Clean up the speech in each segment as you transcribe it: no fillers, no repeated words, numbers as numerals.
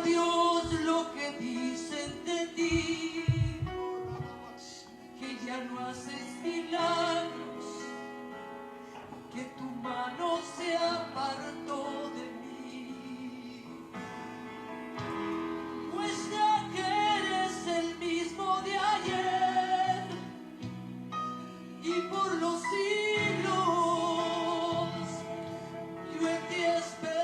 Dios lo que dicen de ti, que ya no haces milagros, que tu mano se apartó de mí. Muestra que eres el mismo de ayer y por los siglos yo en ti espero.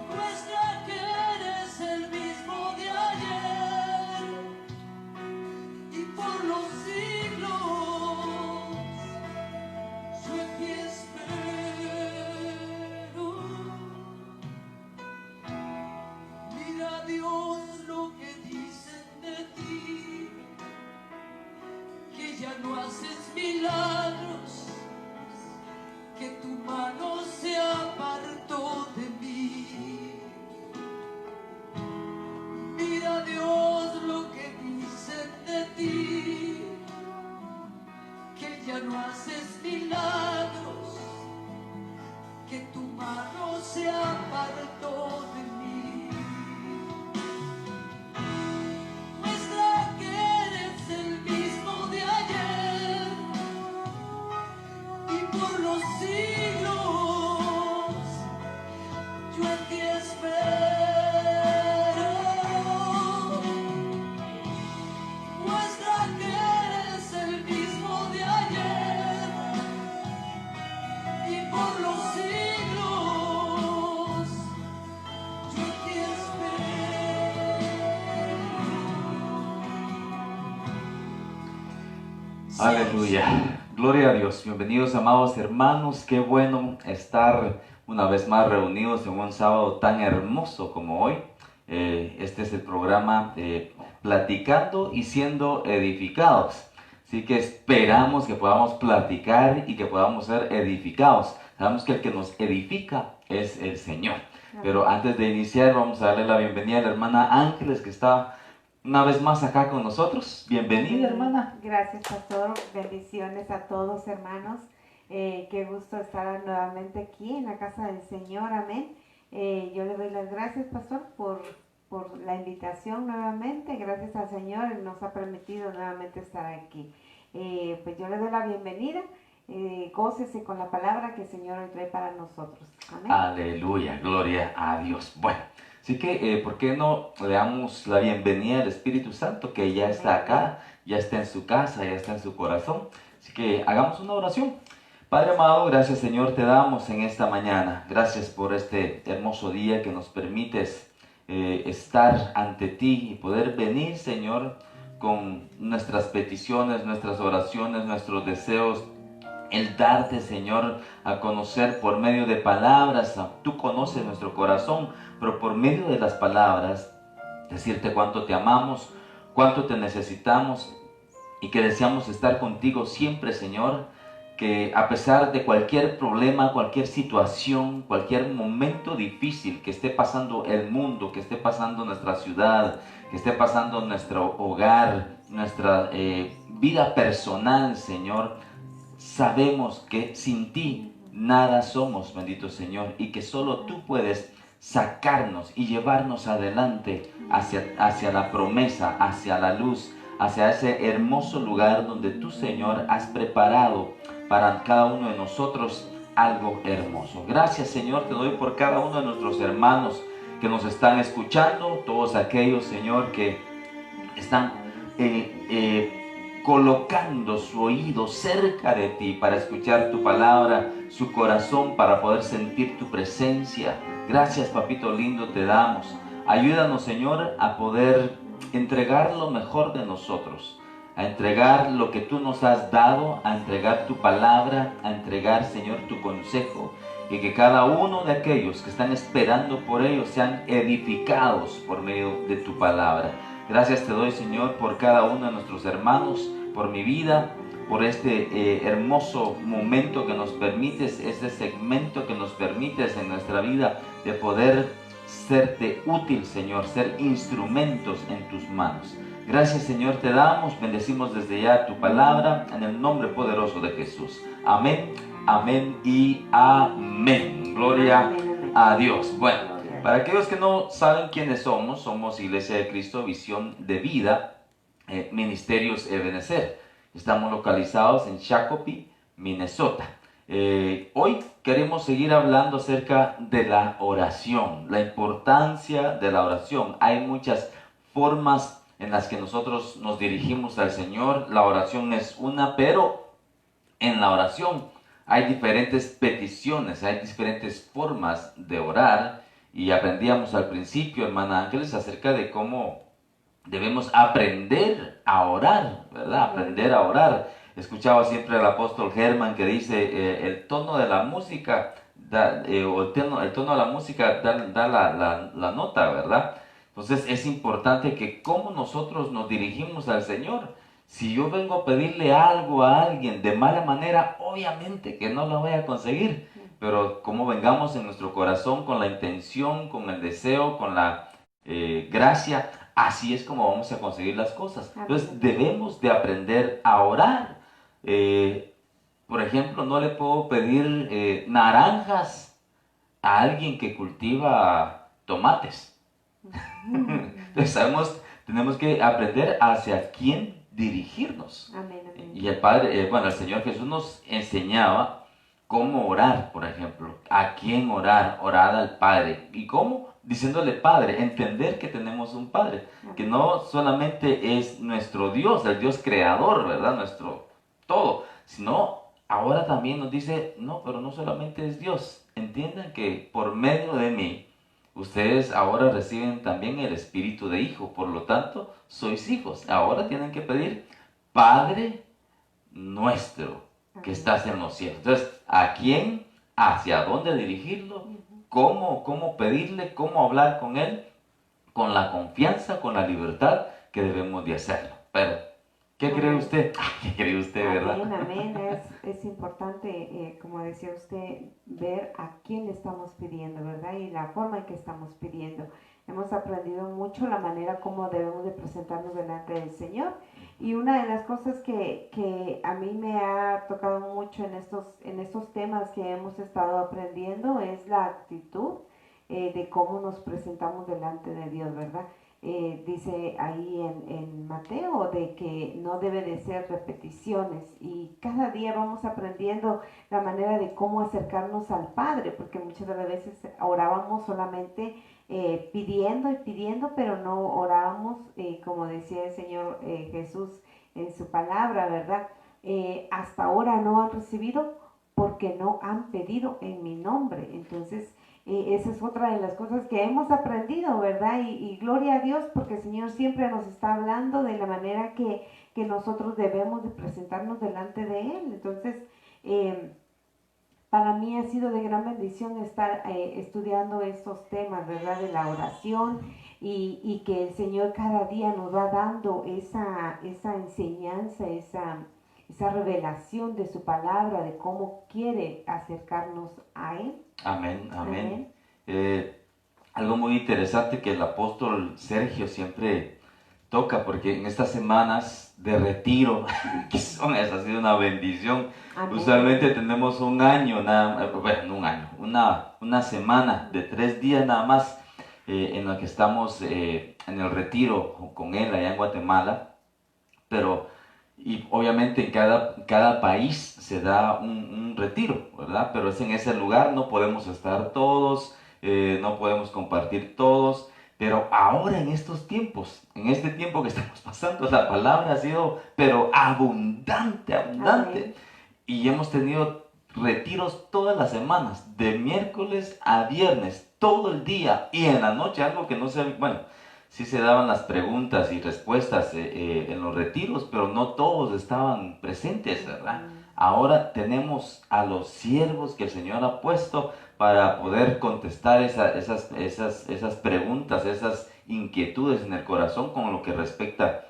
Muestra que eres el mismo de ayer y por los siglos yo en ti espero. Mira, Dios, lo que dicen de ti, que ya no haces milagros, que tu mano se apartó de mí. Mira, Dios, lo que dicen de ti, que ya no haces milagros, que tu mano se apartó de mí. Muestra que eres el mismo de ayer y por los siglos yo en ti espero. Muestra que eres el mismo de ayer y por los siglos yo en ti espero. Aleluya, gloria a Dios. Bienvenidos, amados hermanos. Qué bueno estar una vez más reunidos en un sábado tan hermoso como hoy. Este es el programa Platicando y Siendo Edificados. Así que esperamos que podamos platicar y que podamos ser edificados. Sabemos que el que nos edifica es el Señor. Pero antes de iniciar, vamos a darle la bienvenida a la hermana Ángeles, que está una vez más acá con nosotros. Bienvenida, hermana. Gracias, pastor. Bendiciones a todos, hermanos. Qué gusto estar nuevamente aquí en la casa del Señor. Amén. Yo le doy las gracias, pastor, por la invitación nuevamente. Gracias al Señor, Él nos ha permitido nuevamente estar aquí. Pues yo le doy la bienvenida. Gócese con la palabra que el Señor hoy trae para nosotros. Amén. Aleluya, gloria a Dios. Bueno, así que, ¿por qué no le damos la bienvenida al Espíritu Santo, que ya está acá, ya está en su casa, ya está en su corazón? Así que hagamos una oración. Padre amado, gracias, Señor, te damos en esta mañana. Gracias por este hermoso día que nos permites estar ante ti y poder venir, Señor, con nuestras peticiones, nuestras oraciones, nuestros deseos, el darte, Señor, a conocer por medio de palabras. Tú conoces nuestro corazón, pero por medio de las palabras, decirte cuánto te amamos, cuánto te necesitamos y que deseamos estar contigo siempre, Señor. Que a pesar de cualquier problema, cualquier situación, cualquier momento difícil que esté pasando el mundo, que esté pasando nuestra ciudad, que esté pasando nuestro hogar, nuestra vida personal, Señor, sabemos que sin ti nada somos, bendito Señor, y que solo tú puedes sacarnos y llevarnos adelante hacia la promesa, hacia la luz, hacia ese hermoso lugar donde tú, Señor, has preparado para cada uno de nosotros algo hermoso. Gracias, Señor, te doy por cada uno de nuestros hermanos que nos están escuchando, todos aquellos, Señor, que están colocando su oído cerca de ti para escuchar tu palabra, su corazón para poder sentir tu presencia. Gracias, papito lindo, te damos. Ayúdanos, Señor, a poder entregar lo mejor de nosotros, a entregar lo que tú nos has dado, a entregar tu palabra, a entregar, Señor, tu consejo, y que cada uno de aquellos que están esperando por ellos sean edificados por medio de tu palabra. Gracias te doy, Señor, por cada uno de nuestros hermanos, por mi vida, por este hermoso momento que nos permites, este segmento que nos permites en nuestra vida de poder serte útil, Señor, ser instrumentos en tus manos. Gracias, Señor, te damos, bendecimos desde ya tu palabra en el nombre poderoso de Jesús. Amén, amén y amén. Gloria Amén, amén. a Dios. Bueno, Gloria a Dios. para aquellos que no saben quiénes somos, somos Iglesia de Cristo, Visión de Vida, Ministerios Ebenezer. Estamos localizados en Shakopee, Minnesota. Hoy queremos seguir hablando acerca de la oración, la importancia de la oración. Hay muchas formas en las que nosotros nos dirigimos al Señor. La oración es una, pero en la oración hay diferentes peticiones, hay diferentes formas de orar. Y aprendíamos al principio, hermana Ángeles, acerca de cómo debemos aprender a orar, ¿verdad? Aprender a orar. Escuchaba siempre al apóstol Germán que dice, el tono de la música, o el tono de la música da la nota, ¿verdad? Entonces es importante que cómo nosotros nos dirigimos al Señor. Si yo vengo a pedirle algo a alguien de mala manera, obviamente que no lo voy a conseguir. Pero como vengamos en nuestro corazón con la intención, con el deseo, con la gracia, así es como vamos a conseguir las cosas. Entonces debemos de aprender a orar. Por ejemplo, no le puedo pedir naranjas a alguien que cultiva tomates. Entonces tenemos que aprender hacia quién dirigirnos. Amén, amén. Y el Padre, el Señor Jesús nos enseñaba cómo orar, por ejemplo, a quién orar, orar al Padre. ¿Y cómo? Diciéndole Padre, entender que tenemos un Padre, que no solamente es nuestro Dios, el Dios creador, ¿verdad? Nuestro todo, sino ahora también nos dice, no, pero no solamente es Dios. Entiendan que por medio de mí, ustedes ahora reciben también el espíritu de hijo, por lo tanto, sois hijos. Ahora tienen que pedir, Padre nuestro, que estás en los cielos. Entonces, ¿a quién? ¿Hacia dónde dirigirlo? ¿Cómo pedirle? ¿Cómo hablar con él? Con la confianza, con la libertad que debemos de hacerlo. Pero, ¿qué cree usted? ¿Qué cree usted, verdad? Amén, amén. Es importante, como decía usted, ver a quién le estamos pidiendo, ¿verdad? Y la forma en que estamos pidiendo. Hemos aprendido mucho la manera como debemos de presentarnos delante del Señor. Y una de las cosas que a mí me ha tocado mucho en estos temas que hemos estado aprendiendo es la actitud de cómo nos presentamos delante de Dios, ¿verdad? Dice ahí en Mateo de que no debe de ser repeticiones, y cada día vamos aprendiendo la manera de cómo acercarnos al Padre, porque muchas de las veces orábamos solamente pidiendo y pidiendo, pero no orábamos como decía el Señor Jesús en su palabra, ¿verdad? Hasta ahora no han recibido porque no han pedido en mi nombre. Entonces esa es otra de las cosas que hemos aprendido, ¿verdad? Y gloria a Dios, porque el Señor siempre nos está hablando de la manera que nosotros debemos de presentarnos delante de Él. Entonces, para mí ha sido de gran bendición estar estudiando estos temas, ¿verdad? De la oración, y que el Señor cada día nos va dando esa enseñanza, esa revelación de su palabra, de cómo quiere acercarnos a Él. Amén, amén. Algo muy interesante que el apóstol Sergio siempre toca, porque en estas semanas de retiro, que son esas, ha sido una bendición. Amén. Usualmente tenemos un año, una semana de 3 días nada más en la que estamos en el retiro con él allá en Guatemala, y obviamente en cada país se da un retiro, ¿verdad? Pero es en ese lugar, no podemos estar todos, no podemos compartir todos, pero ahora en estos tiempos, en este tiempo que estamos pasando, la palabra ha sido, pero abundante. Amén. Y hemos tenido retiros todas las semanas, de miércoles a viernes, todo el día, y en la noche, algo que no se, bueno, sí se daban las preguntas y respuestas en los retiros, pero no todos estaban presentes, ¿verdad? Ahora tenemos a los siervos que el Señor ha puesto para poder contestar esas preguntas, esas inquietudes en el corazón con lo que respecta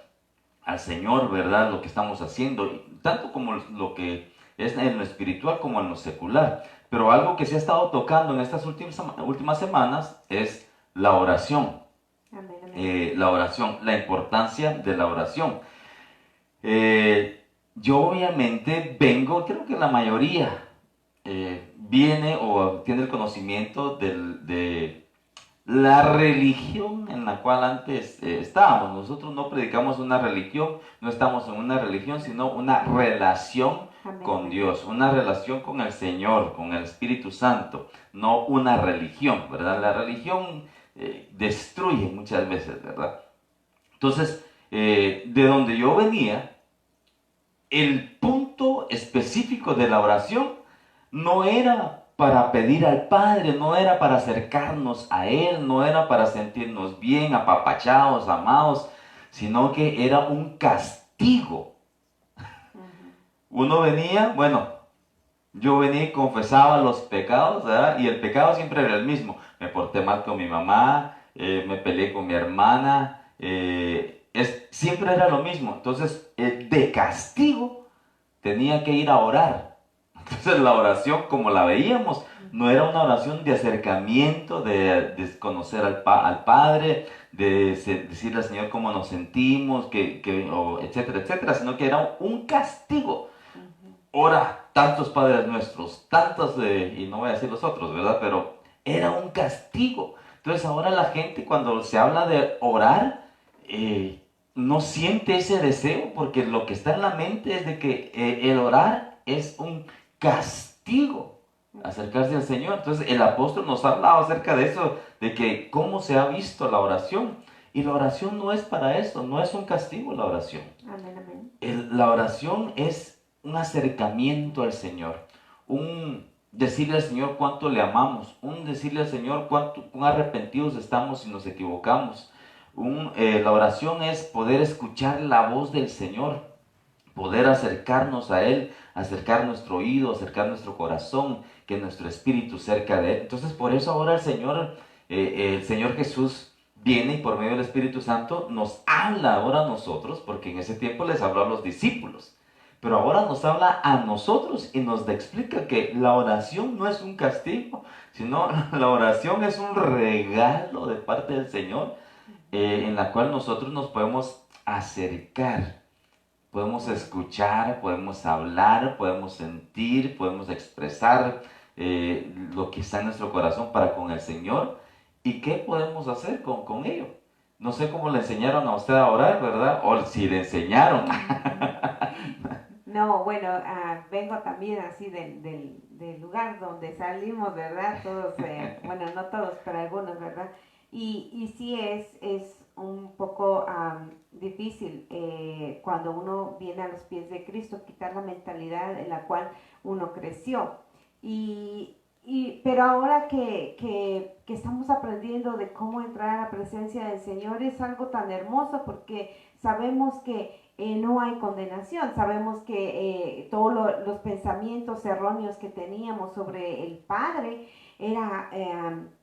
al Señor, ¿verdad? Lo que estamos haciendo, tanto como lo que es en lo espiritual como en lo secular. Pero algo que se ha estado tocando en estas últimas semanas es la oración. Amén, amén. La oración, la importancia de la oración. Yo obviamente creo que la mayoría viene o tiene el conocimiento de la religión en la cual antes estábamos. Nosotros no predicamos una religión, no estamos en una religión, sino una relación Amén. con Dios, una relación con el Señor, con el Espíritu Santo, no una religión, ¿verdad? La religión destruye muchas veces, ¿verdad? Entonces, de donde yo venía, el punto específico de la oración no era para pedir al Padre, no era para acercarnos a Él, no era para sentirnos bien, apapachados, amados, sino que era un castigo. Uno venía, bueno, yo venía y confesaba los pecados, ¿verdad? Y el pecado siempre era el mismo. Me porté mal con mi mamá, me peleé con mi hermana, siempre era lo mismo. Entonces, de castigo tenía que ir a orar. Entonces la oración, como la veíamos, no era una oración de acercamiento, de conocer al Padre, decirle al Señor cómo nos sentimos, etcétera, etcétera, sino que era un castigo. Ora tantos Padres Nuestros, tantos, y no voy a decir los otros, ¿verdad? Pero era un castigo. Entonces ahora la gente cuando se habla de orar, no siente ese deseo porque lo que está en la mente es de que el orar es un castigo, acercarse al Señor. Entonces el apóstol nos ha hablado acerca de eso, de que cómo se ha visto la oración. Y la oración no es para eso, no es un castigo la oración. Amén, amén. La oración es un acercamiento al Señor, un decirle al Señor cuánto le amamos, un decirle al Señor cuán arrepentidos estamos si nos equivocamos. La oración es poder escuchar la voz del Señor, poder acercarnos a Él, acercar nuestro oído, acercar nuestro corazón, que nuestro espíritu cerca de Él. Entonces por eso ahora el Señor Jesús viene y por medio del Espíritu Santo nos habla ahora a nosotros, porque en ese tiempo les habló a los discípulos. Pero ahora nos habla a nosotros y nos explica que la oración no es un castigo, sino la oración es un regalo de parte del Señor, en la cual nosotros nos podemos acercar, podemos escuchar, podemos hablar, podemos sentir, podemos expresar lo que está en nuestro corazón para con el Señor. ¿Y qué podemos hacer con ello? No sé cómo le enseñaron a usted a orar, ¿verdad? O si le enseñaron. No, bueno, vengo también así del lugar donde salimos, ¿verdad? Todos, bueno, no todos, pero algunos, ¿verdad? Y sí es un poco difícil cuando uno viene a los pies de Cristo, quitar la mentalidad en la cual uno creció. Pero ahora que estamos aprendiendo de cómo entrar a la presencia del Señor es algo tan hermoso porque sabemos que no hay condenación, sabemos que todos los pensamientos erróneos que teníamos sobre el Padre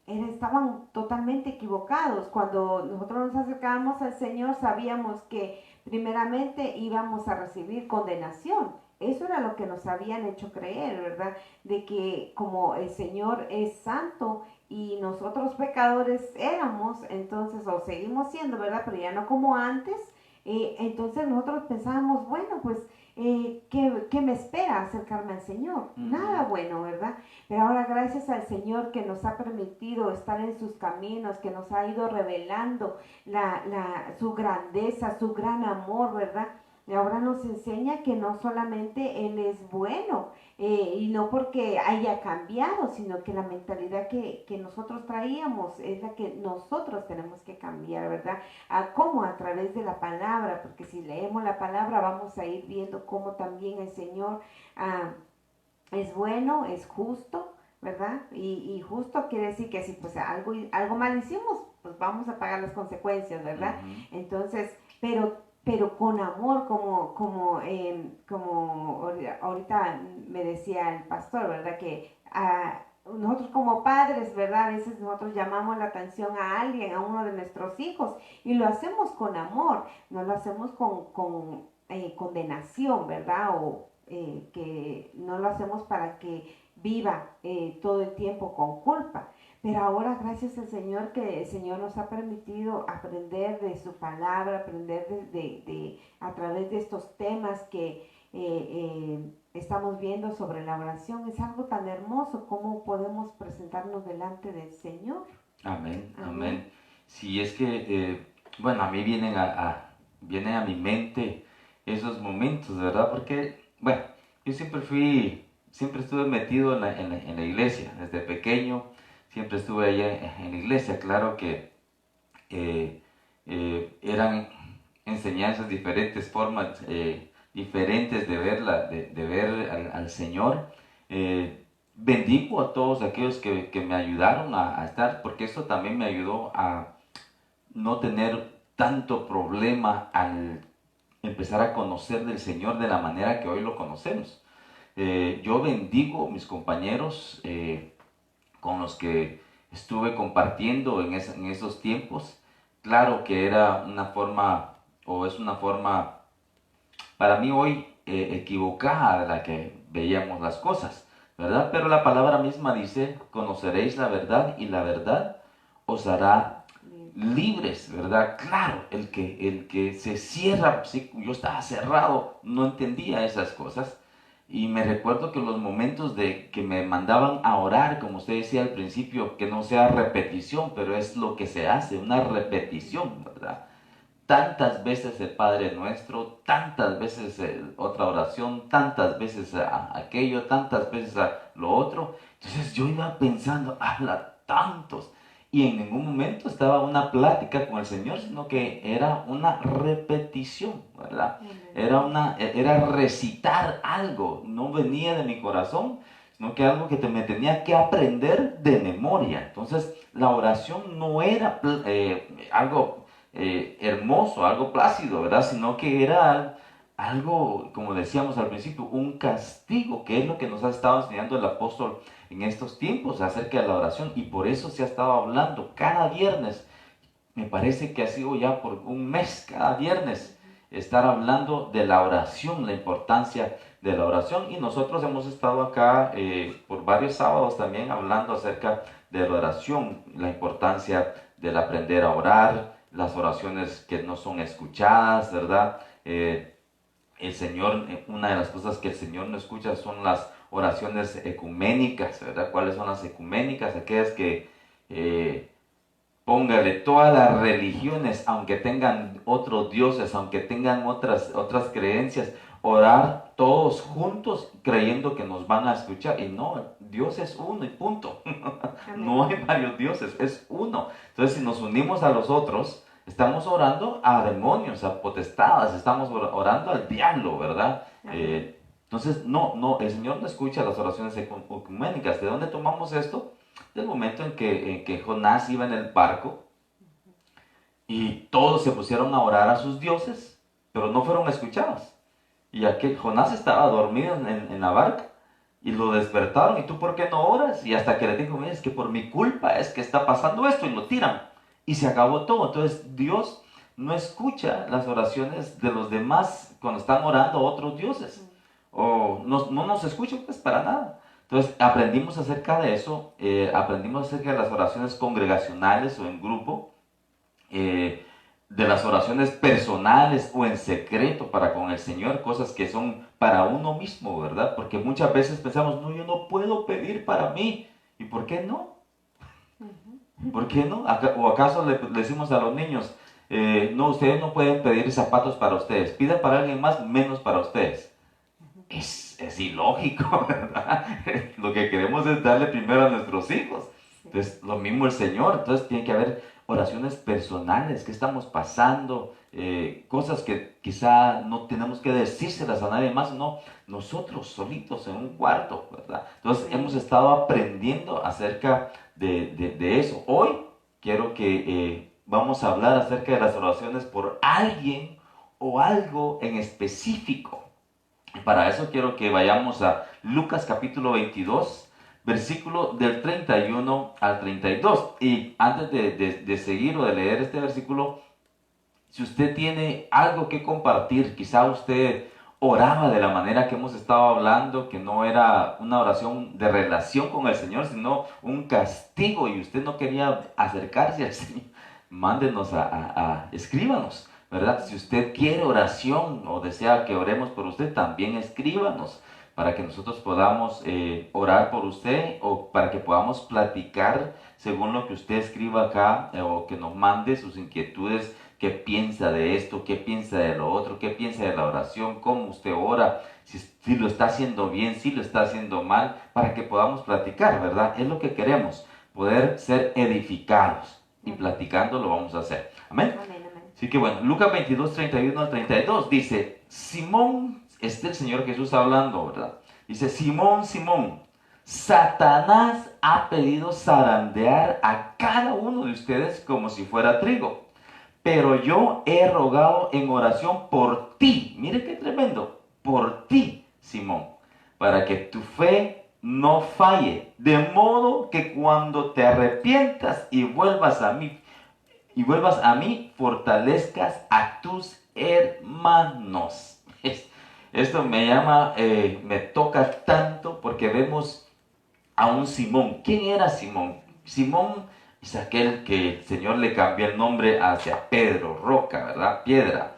estaban totalmente equivocados. Cuando nosotros nos acercábamos al Señor sabíamos que primeramente íbamos a recibir condenación. Eso era lo que nos habían hecho creer, ¿verdad? De que como el Señor es santo y nosotros pecadores éramos, entonces, o seguimos siendo, ¿verdad? Pero ya no como antes. Entonces nosotros pensábamos, bueno, pues, ¿qué me espera acercarme al Señor? Nada bueno, ¿verdad? Pero ahora gracias al Señor que nos ha permitido estar en sus caminos, que nos ha ido revelando su grandeza, su gran amor, ¿verdad? Y ahora nos enseña que no solamente Él es bueno, y no porque haya cambiado, sino que la mentalidad que nosotros traíamos es la que nosotros tenemos que cambiar, ¿verdad? ¿Cómo? A través de la palabra, porque si leemos la palabra vamos a ir viendo cómo también el Señor es bueno, es justo, ¿verdad? Y justo quiere decir que si pues algo mal hicimos, pues vamos a pagar las consecuencias, ¿verdad? Entonces, pero con amor, como ahorita me decía el pastor, ¿verdad? Que nosotros como padres, ¿verdad? A veces nosotros llamamos la atención a alguien, a uno de nuestros hijos, y lo hacemos con amor, no lo hacemos con condenación, ¿verdad? O que no lo hacemos para que viva todo el tiempo con culpa. Pero ahora, gracias al Señor, que el Señor nos ha permitido aprender de su palabra, aprender a través de estos temas que estamos viendo sobre la oración. Es algo tan hermoso como podemos presentarnos delante del Señor. Amén, Amén. amén. Si es que, bueno, a mí vienen a mi mente esos momentos, ¿verdad? Porque, bueno, yo siempre estuve metido en la iglesia, desde pequeño, siempre estuve allá en la iglesia. Claro que eran enseñanzas diferentes, formas diferentes de de ver al Señor. Bendigo a todos aquellos que me ayudaron a estar, porque eso también me ayudó a no tener tanto problema al empezar a conocer del Señor de la manera que hoy lo conocemos. Yo bendigo a mis compañeros con los que estuve compartiendo en esos tiempos. Claro que era una forma, o es una forma, para mí hoy equivocada de la que veíamos las cosas, ¿verdad? Pero la palabra misma dice, conoceréis la verdad y la verdad os hará libres, ¿verdad? Claro, el que se cierra, sí, yo estaba cerrado, no entendía esas cosas. Y me recuerdo que los momentos de que me mandaban a orar, como usted decía al principio, que no sea repetición, pero es lo que se hace, una repetición, ¿verdad? Tantas veces el Padre Nuestro, tantas veces otra oración, tantas veces aquello, tantas veces lo otro. Entonces yo iba pensando, habla tantos. Y en ningún momento estaba una plática con el Señor, sino que era una repetición, ¿verdad? Era recitar algo, no venía de mi corazón, sino que algo que me tenía que aprender de memoria. Entonces la oración no era algo hermoso, algo plácido, ¿verdad? Sino que era algo, como decíamos al principio, un castigo, que es lo que nos ha estado enseñando el apóstol en estos tiempos acerca de la oración. Y por eso se ha estado hablando cada viernes, me parece que ha sido ya por un mes, cada viernes, estar hablando de la oración, la importancia de la oración. Y nosotros hemos estado acá por varios sábados también hablando acerca de la oración, la importancia del aprender a orar, las oraciones que no son escuchadas, ¿verdad? El Señor, una de las cosas que el Señor no escucha son las oraciones ecuménicas, ¿verdad? ¿Cuáles son las ecuménicas? Aquellas que póngale todas las religiones, aunque tengan otros dioses, aunque tengan otras creencias, orar todos juntos creyendo que nos van a escuchar. Y no, Dios es uno y punto. No hay varios dioses, es uno. Entonces, si nos unimos a los otros, estamos orando a demonios, a potestades, estamos orando al diablo, ¿verdad? Entonces, no, el Señor no escucha las oraciones ecuménicas. ¿De dónde tomamos esto? Del momento en que Jonás iba en el barco y todos se pusieron a orar a sus dioses, pero no fueron escuchados. Y aquel Jonás estaba dormido en la barca y lo despertaron. ¿Y tú por qué no oras? Y hasta que le dijo, mira, es que por mi culpa es que está pasando esto, y lo tiran. Y se acabó todo. Entonces Dios no escucha las oraciones de los demás cuando están orando a otros dioses. O no nos escucha pues para nada. Entonces aprendimos acerca de eso, aprendimos acerca de las oraciones congregacionales o en grupo, de las oraciones personales o en secreto para con el Señor, cosas que son para uno mismo, ¿verdad? Porque muchas veces pensamos, no, yo no puedo pedir para mí. ¿Y por qué no? ¿Por qué no? ¿O acaso le decimos a los niños, no, ustedes no pueden pedir zapatos para ustedes, pidan para alguien más, menos para ustedes? Es ilógico, ¿verdad? Lo que queremos es darle primero a nuestros hijos. Entonces, lo mismo el Señor. Entonces, tiene que haber oraciones personales. ¿Qué estamos pasando? Cosas que quizá no tenemos que decírselas a nadie más, no, nosotros solitos en un cuarto, ¿verdad? Entonces, hemos estado aprendiendo acerca de eso. Hoy quiero que vamos a hablar acerca de las oraciones por alguien o algo en específico. Para eso quiero que vayamos a Lucas capítulo 22, versículo del 31 al 32. Y antes de seguir o de leer este versículo, si usted tiene algo que compartir, quizá usted oraba de la manera que hemos estado hablando, que no era una oración de relación con el Señor, sino un castigo, y usted no quería acercarse al Señor, mándenos escríbanos, ¿verdad? Si usted quiere oración o desea que oremos por usted, también escríbanos, para que nosotros podamos orar por usted o para que podamos platicar según lo que usted escriba acá o que nos mande sus inquietudes, qué piensa de esto, qué piensa de lo otro, qué piensa de la oración, cómo usted ora, si lo está haciendo bien, si lo está haciendo mal, para que podamos platicar, ¿verdad? Es lo que queremos, poder ser edificados y platicando lo vamos a hacer. Amén. Amén, amén. Así que bueno, Lucas 22, 31 al 32 dice, Simón, el Señor Jesús hablando, ¿verdad? Dice, Simón, Simón, Satanás ha pedido zarandear a cada uno de ustedes como si fuera trigo, pero yo he rogado en oración por ti, mire qué tremendo, por ti, Simón, para que tu fe no falle, de modo que cuando te arrepientas y vuelvas a mí, fortalezcas a tus hermanos. Esto me toca tanto porque vemos a un Simón. ¿Quién era Simón? Simón es aquel que el Señor le cambió el nombre hacia Pedro, roca, ¿verdad? Piedra.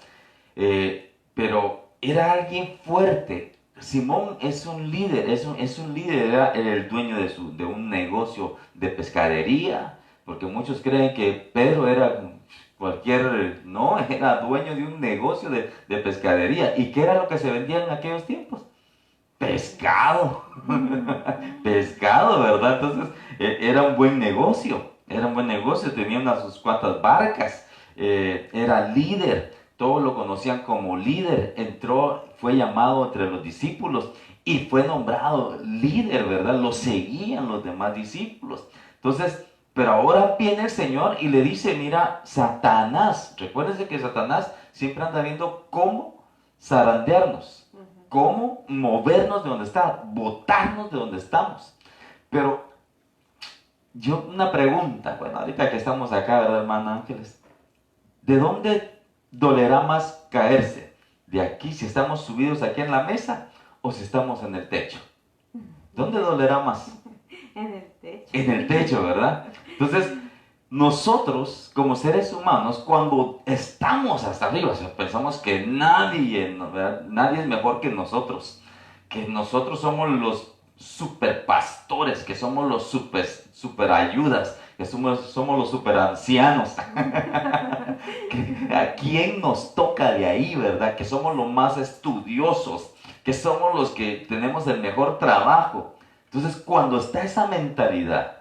Pero era alguien fuerte. Simón es un líder, es un líder, era el dueño de un negocio de pescadería, porque muchos creen que Pedro era no, era dueño de un negocio de pescadería. ¿Y qué era lo que se vendía en aquellos tiempos? Pescado, pescado, ¿verdad? Entonces era un buen negocio, tenía sus cuantas barcas, era líder, todos lo conocían como líder, fue llamado entre los discípulos y fue nombrado líder, ¿verdad? Lo seguían los demás discípulos. Entonces, pero ahora viene el Señor y le dice, mira, Satanás, recuérdense que Satanás siempre anda viendo cómo zarandearnos, cómo movernos de donde está, botarnos de donde estamos. Pero una pregunta, bueno, ahorita que estamos acá, ¿verdad, hermana Ángeles? ¿De dónde dolerá más caerse? ¿De aquí, si estamos subidos aquí en la mesa, o si estamos en el techo? ¿Dónde dolerá más? En el techo. En el techo, ¿verdad? Entonces, nosotros, como seres humanos, cuando estamos hasta arriba, o sea, pensamos que nadie es mejor que nosotros somos los super pastores, que somos los super ayudas, que somos los super ancianos. ¿A quién nos toca de ahí, verdad? Que somos los más estudiosos, que somos los que tenemos el mejor trabajo. Entonces, cuando está esa mentalidad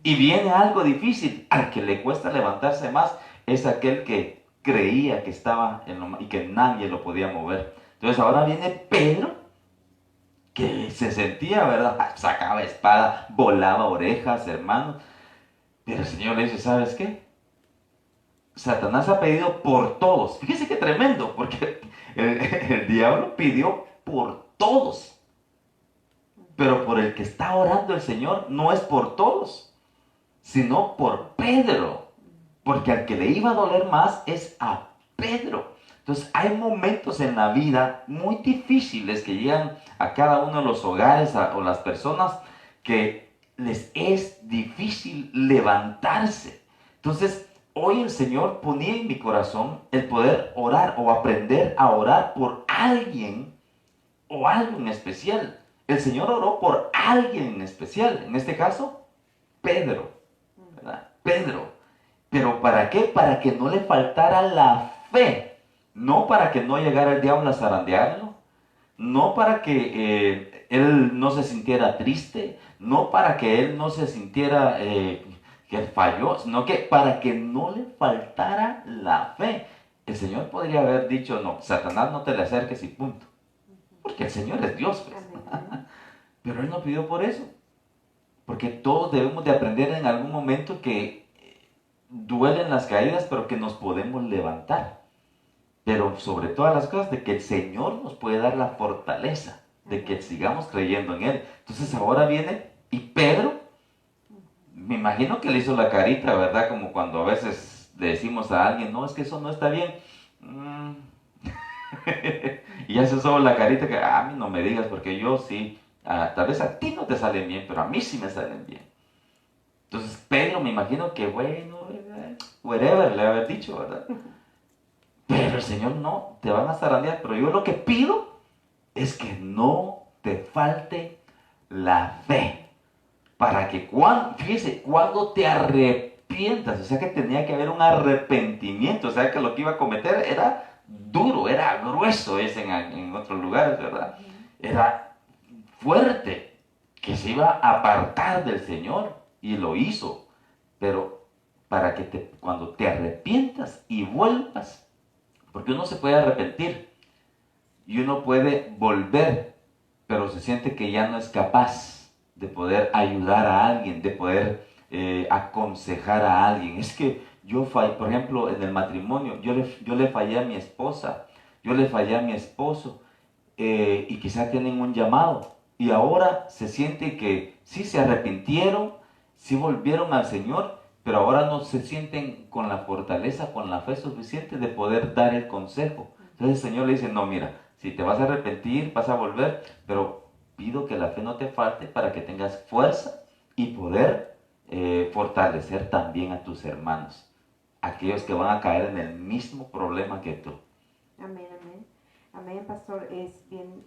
y viene algo difícil, al que le cuesta levantarse más es aquel que creía que estaba y que nadie lo podía mover. Entonces, ahora viene Pedro, que se sentía, ¿verdad? Sacaba espada, volaba orejas, hermano. Pero el Señor le dice, ¿sabes qué? Satanás ha pedido por todos. Fíjese qué tremendo, porque el diablo pidió por todos. Pero por el que está orando el Señor no es por todos, sino por Pedro. Porque al que le iba a doler más es a Pedro. Entonces hay momentos en la vida muy difíciles que llegan a cada uno de los hogares o las personas que les es difícil levantarse. Entonces hoy el Señor ponía en mi corazón el poder orar o aprender a orar por alguien o algo en especial. El Señor oró por alguien en especial, en este caso, Pedro, ¿verdad? Pedro. ¿Pero para qué? Para que no le faltara la fe, no para que no llegara el diablo a zarandearlo, no para que él no se sintiera triste, no para que él no se sintiera que falló, sino que para que no le faltara la fe. El Señor podría haber dicho, no, Satanás, no te le acerques y punto. Porque el Señor es Dios, pues. Pero Él no pidió por eso. Porque todos debemos de aprender en algún momento que duelen las caídas, pero que nos podemos levantar. Pero sobre todas las cosas, de que el Señor nos puede dar la fortaleza, de que sigamos creyendo en Él. Entonces ahora viene, y Pedro, me imagino que le hizo la carita, ¿verdad? Como cuando a veces le decimos a alguien, no, es que eso no está bien. Y hace solo la carita que a mí no me digas, porque yo sí, tal vez a ti no te salen bien, pero a mí sí me salen bien. Entonces Pedro, me imagino que bueno, whatever, le haber dicho, ¿verdad? Pero el Señor no, te van a zarandear, pero yo lo que pido es que no te falte la fe. Para que, fíjese, cuando te arrepientas, o sea que tenía que haber un arrepentimiento, o sea que lo que iba a cometer era duro, era grueso, es en otros lugares, ¿verdad? Era fuerte, que se iba a apartar del Señor, y lo hizo, pero para que cuando te arrepientas y vuelvas, porque uno se puede arrepentir y uno puede volver, pero se siente que ya no es capaz de poder ayudar a alguien, de poder aconsejar a alguien. Es que yo fallé, por ejemplo, en el matrimonio, yo le fallé a mi esposa, yo le fallé a mi esposo, y quizás tienen un llamado, y ahora se siente que sí se arrepintieron, sí volvieron al Señor, pero ahora no se sienten con la fortaleza, con la fe suficiente de poder dar el consejo. Entonces el Señor le dice, no, mira, si te vas a arrepentir, vas a volver, pero pido que la fe no te falte para que tengas fuerza y poder fortalecer también a tus hermanos, aquellos que van a caer en el mismo problema que tú. Amén, amén. Amén, pastor. Es bien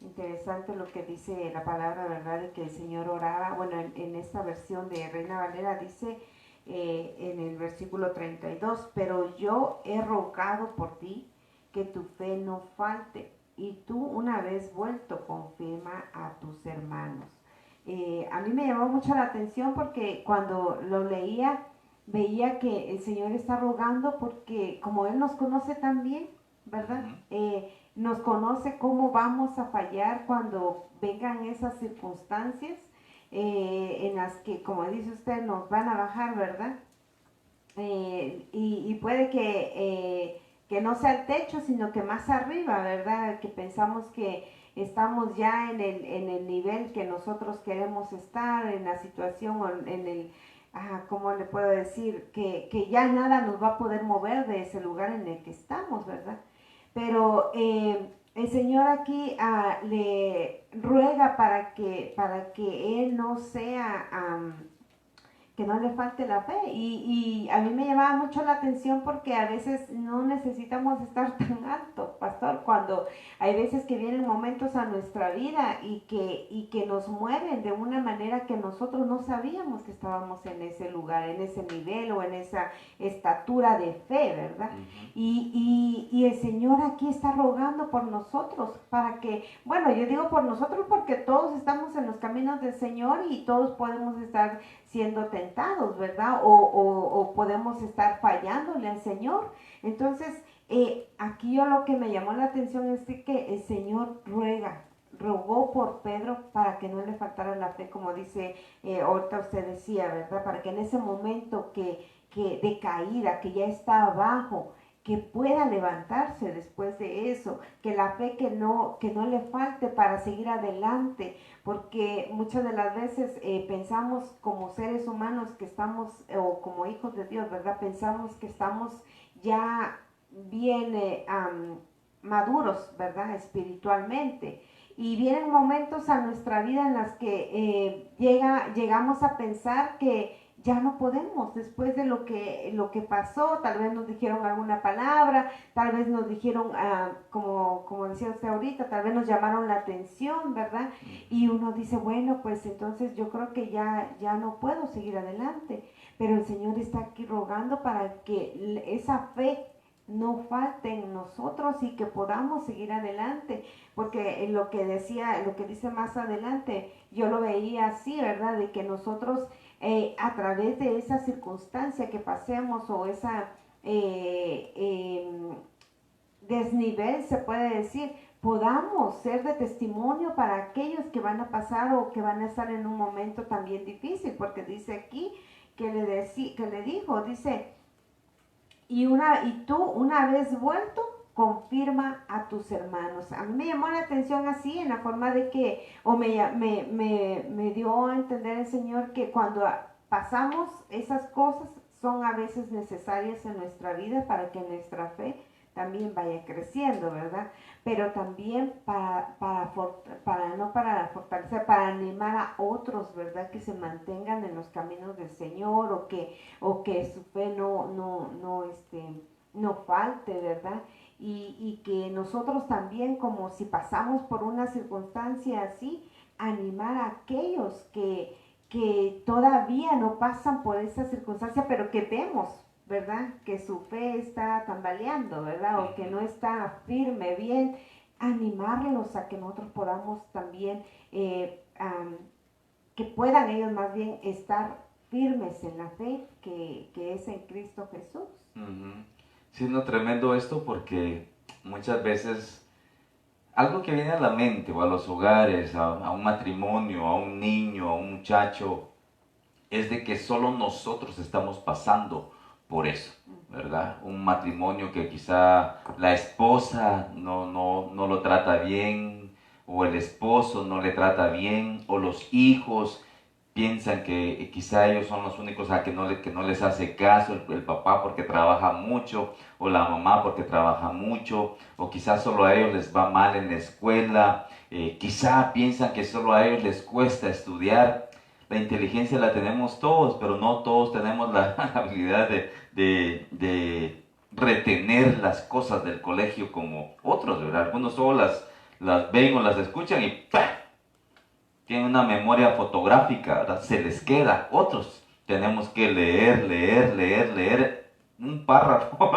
interesante lo que dice la palabra, ¿verdad? De que el Señor oraba. Bueno, en esta versión de Reina Valera dice en el versículo 32, pero yo he rogado por ti que tu fe no falte, y tú una vez vuelto confirma a tus hermanos. A mí me llamó mucho la atención porque cuando lo leía, veía que el Señor está rogando porque como Él nos conoce tan bien, ¿verdad? Nos conoce cómo vamos a fallar cuando vengan esas circunstancias en las que, como dice usted, nos van a bajar, ¿verdad? Y puede que no sea el techo, sino que más arriba, ¿verdad? Que pensamos que estamos ya en el nivel que nosotros queremos estar, en la situación o en el, ¿cómo le puedo decir? Que ya nada nos va a poder mover de ese lugar en el que estamos, ¿verdad? Pero el Señor aquí le ruega para que Él no sea... que no le falte la fe. Y a mí me llamaba mucho la atención porque a veces no necesitamos estar tan alto, pastor, cuando hay veces que vienen momentos a nuestra vida y que nos mueven de una manera que nosotros no sabíamos que estábamos en ese lugar, en ese nivel o en esa estatura de fe, ¿verdad? Y el Señor aquí está rogando por nosotros para que, bueno, yo digo por nosotros porque todos estamos en los caminos del Señor y todos podemos estar siendo tentados, ¿verdad? O podemos estar fallándole al Señor. Entonces, aquí yo lo que me llamó la atención es que el Señor rogó por Pedro para que no le faltara la fe, como dice, ahorita usted decía, ¿verdad? Para que en ese momento que de caída, que ya está abajo, que pueda levantarse después de eso, que la fe que no le falte para seguir adelante, porque muchas de las veces pensamos como seres humanos que estamos, o como hijos de Dios, ¿verdad? Pensamos que estamos ya bien maduros, ¿verdad? Espiritualmente. Y vienen momentos a nuestra vida en las que llegamos a pensar que ya no podemos, después de lo que pasó, tal vez nos dijeron alguna palabra, tal vez nos dijeron, como decía usted ahorita, tal vez nos llamaron la atención, ¿verdad? Y uno dice, bueno, pues entonces yo creo que ya no puedo seguir adelante, pero el Señor está aquí rogando para que esa fe no falte en nosotros y que podamos seguir adelante, porque lo que dice más adelante, yo lo veía así, ¿verdad? De que nosotros a través de esa circunstancia que pasemos o esa desnivel, se puede decir, podamos ser de testimonio para aquellos que van a pasar o que van a estar en un momento también difícil, porque dice aquí que le dijo, dice, y tú una vez vuelto, confirma a tus hermanos. A mí me llamó la atención así, en la forma de que, o me dio a entender el Señor que cuando pasamos esas cosas son a veces necesarias en nuestra vida para que nuestra fe también vaya creciendo, ¿verdad? Pero también no para fortalecer, para animar a otros, ¿verdad? Que se mantengan en los caminos del Señor o que su fe no falte, ¿verdad? y que nosotros también, como si pasamos por una circunstancia así, animar a aquellos que todavía no pasan por esa circunstancia, pero que vemos, ¿verdad? Que su fe está tambaleando, ¿verdad? O que no está firme, bien, animarlos a que nosotros podamos también, que puedan ellos más bien estar firmes en la fe que es en Cristo Jesús. Ujú. Sí, no, tremendo esto porque muchas veces algo que viene a la mente o a los hogares, a un matrimonio, a un niño, a un muchacho, es de que solo nosotros estamos pasando por eso, ¿verdad? Un matrimonio que quizá la esposa no lo trata bien, o el esposo no le trata bien, o los hijos piensan que quizá ellos son los únicos a que no les hace caso el papá porque trabaja mucho, o la mamá porque trabaja mucho, o quizá solo a ellos les va mal en la escuela, quizá piensan que solo a ellos les cuesta estudiar. La inteligencia la tenemos todos, pero no todos tenemos la habilidad de retener las cosas del colegio como otros, ¿verdad? Algunos solo las ven o las escuchan y ¡pah! Tienen una memoria fotográfica, ¿verdad? Se les queda. Otros tenemos que leer un párrafo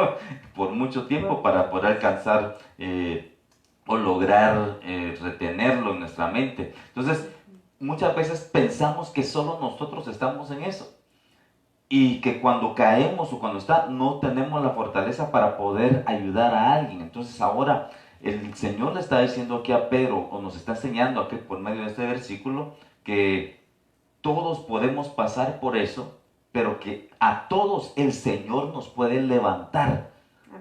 por mucho tiempo para poder alcanzar o lograr retenerlo en nuestra mente. Entonces, muchas veces pensamos que solo nosotros estamos en eso y que cuando caemos o cuando no tenemos la fortaleza para poder ayudar a alguien. Entonces ahora el Señor le está diciendo aquí a Pedro, o nos está enseñando aquí por medio de este versículo, que todos podemos pasar por eso, pero que a todos el Señor nos puede levantar,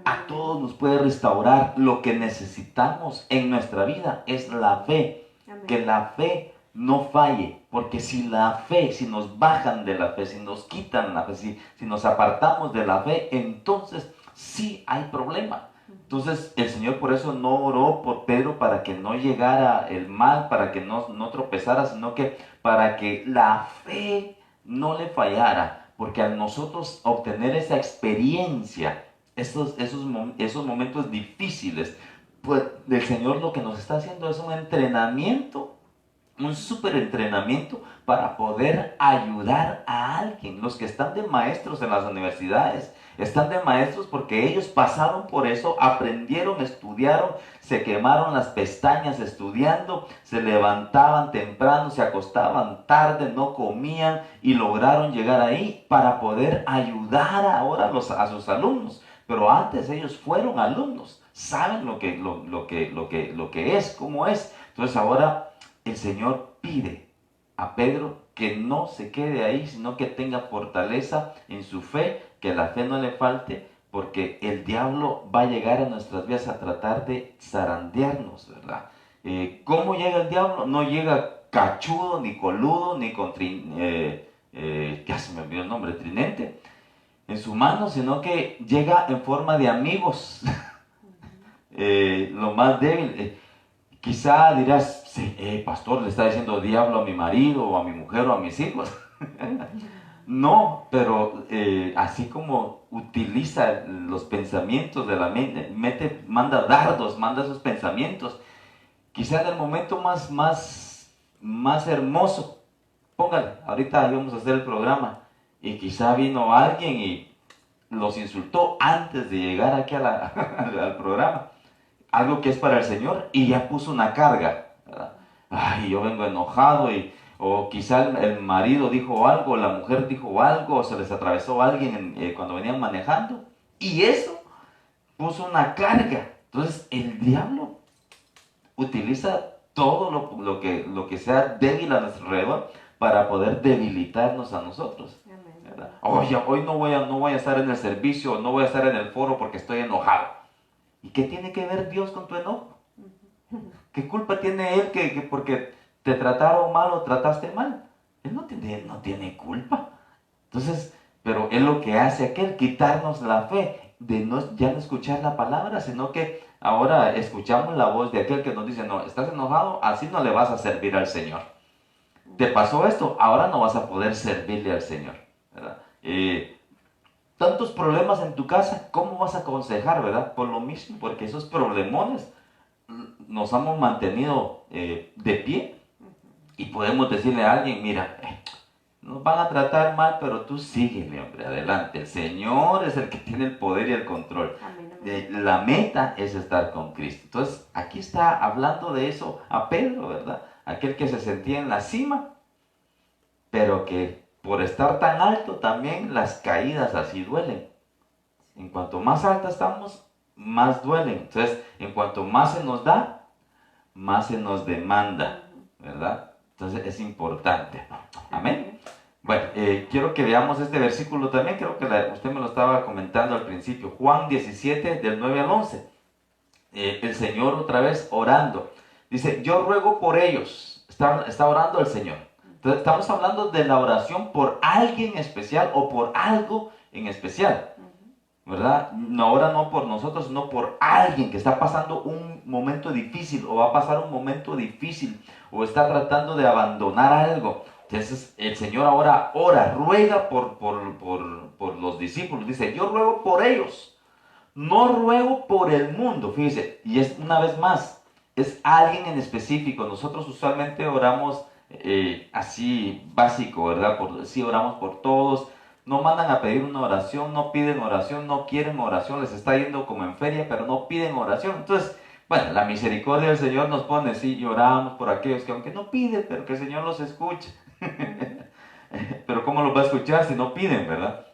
a todos nos puede restaurar. Lo que necesitamos en nuestra vida es la fe. Amén. Que la fe no falle, porque si la fe, si nos bajan de la fe, si nos quitan la fe, si nos apartamos de la fe, entonces sí hay problema. Entonces el Señor por eso no oró por Pedro para que no llegara el mal, para que no tropezara, sino que para que la fe no le fallara, porque al nosotros obtener esa experiencia, esos momentos difíciles, pues el Señor lo que nos está haciendo es un entrenamiento, un súper entrenamiento para poder ayudar a alguien. Los que están de maestros en las universidades, están de maestros porque ellos pasaron por eso, aprendieron, estudiaron, se quemaron las pestañas estudiando, se levantaban temprano, se acostaban tarde, no comían y lograron llegar ahí para poder ayudar ahora a sus alumnos. Pero antes ellos fueron alumnos, saben lo que es, cómo es. Entonces ahora el Señor pide a Pedro que no se quede ahí, sino que tenga fortaleza en su fe, que la fe no le falte, porque el diablo va a llegar a nuestras vidas a tratar de zarandearnos, ¿verdad? ¿Cómo llega el diablo? No llega cachudo, ni coludo, ni con ya se me olvidó el nombre, trinente, en su mano, sino que llega en forma de amigos, lo más débil. Quizá dirás, sí, pastor, le está diciendo diablo a mi marido, o a mi mujer, o a mis hijos. No, pero así como utiliza los pensamientos de la mente, manda dardos, manda esos pensamientos. Quizá en el momento más hermoso, póngale, ahorita íbamos a hacer el programa, y quizá vino alguien y los insultó antes de llegar aquí al programa. Algo que es para el Señor, y ya puso una carga, ¿verdad? Ay, yo vengo enojado, o quizá el marido dijo algo, la mujer dijo algo, o se les atravesó alguien cuando venían manejando, y eso puso una carga. Entonces el diablo utiliza todo lo que sea débil a nuestro alrededor para poder debilitarnos a nosotros. ¿Verdad? Oye, hoy no voy a estar en el servicio, no voy a estar en el foro porque estoy enojado. ¿Y qué tiene que ver Dios con tu enojo? ¿Qué culpa tiene Él que porque te trataron mal o trataste mal? Él no tiene culpa. Entonces, pero Él lo que hace aquel, quitarnos la fe de ya no escuchar la palabra, sino que ahora escuchamos la voz de aquel que nos dice, no, estás enojado, así no le vas a servir al Señor. Te pasó esto, ahora no vas a poder servirle al Señor, ¿verdad? tantos problemas en tu casa, ¿cómo vas a aconsejar, verdad? Por lo mismo, porque esos problemones nos hemos mantenido de pie y podemos decirle a alguien, mira, nos van a tratar mal, pero tú síguele, hombre, adelante. El Señor es el que tiene el poder y el control. Amén, amén. La meta es estar con Cristo. Entonces, aquí está hablando de eso a Pedro, ¿verdad? Aquel que se sentía en la cima, pero que por estar tan alto también las caídas así duelen. En cuanto más alta estamos, más duelen. Entonces, en cuanto más se nos da, más se nos demanda, ¿verdad? Entonces es importante. Amén. Bueno, quiero que veamos este versículo también, creo que usted me lo estaba comentando al principio, Juan 17, del 9 al 11. El Señor otra vez orando. Dice, yo ruego por ellos. Está orando el Señor. Entonces estamos hablando de la oración por alguien especial o por algo en especial, ¿verdad? Ahora no por nosotros, sino por alguien que está pasando un momento difícil o va a pasar un momento difícil o está tratando de abandonar algo. Entonces el Señor ahora ora, ruega por los discípulos. Dice, yo ruego por ellos, no ruego por el mundo. Fíjese, y es una vez más, es alguien en específico. Nosotros usualmente oramos así básico, ¿verdad? Sí, oramos por todos. No mandan a pedir una oración, no piden oración, no quieren oración, les está yendo como en feria, pero no piden oración. Entonces, bueno, la misericordia del Señor nos pone, sí, y oramos por aquellos que aunque no piden, pero que el Señor los escuche. Pero ¿cómo los va a escuchar si no piden, verdad?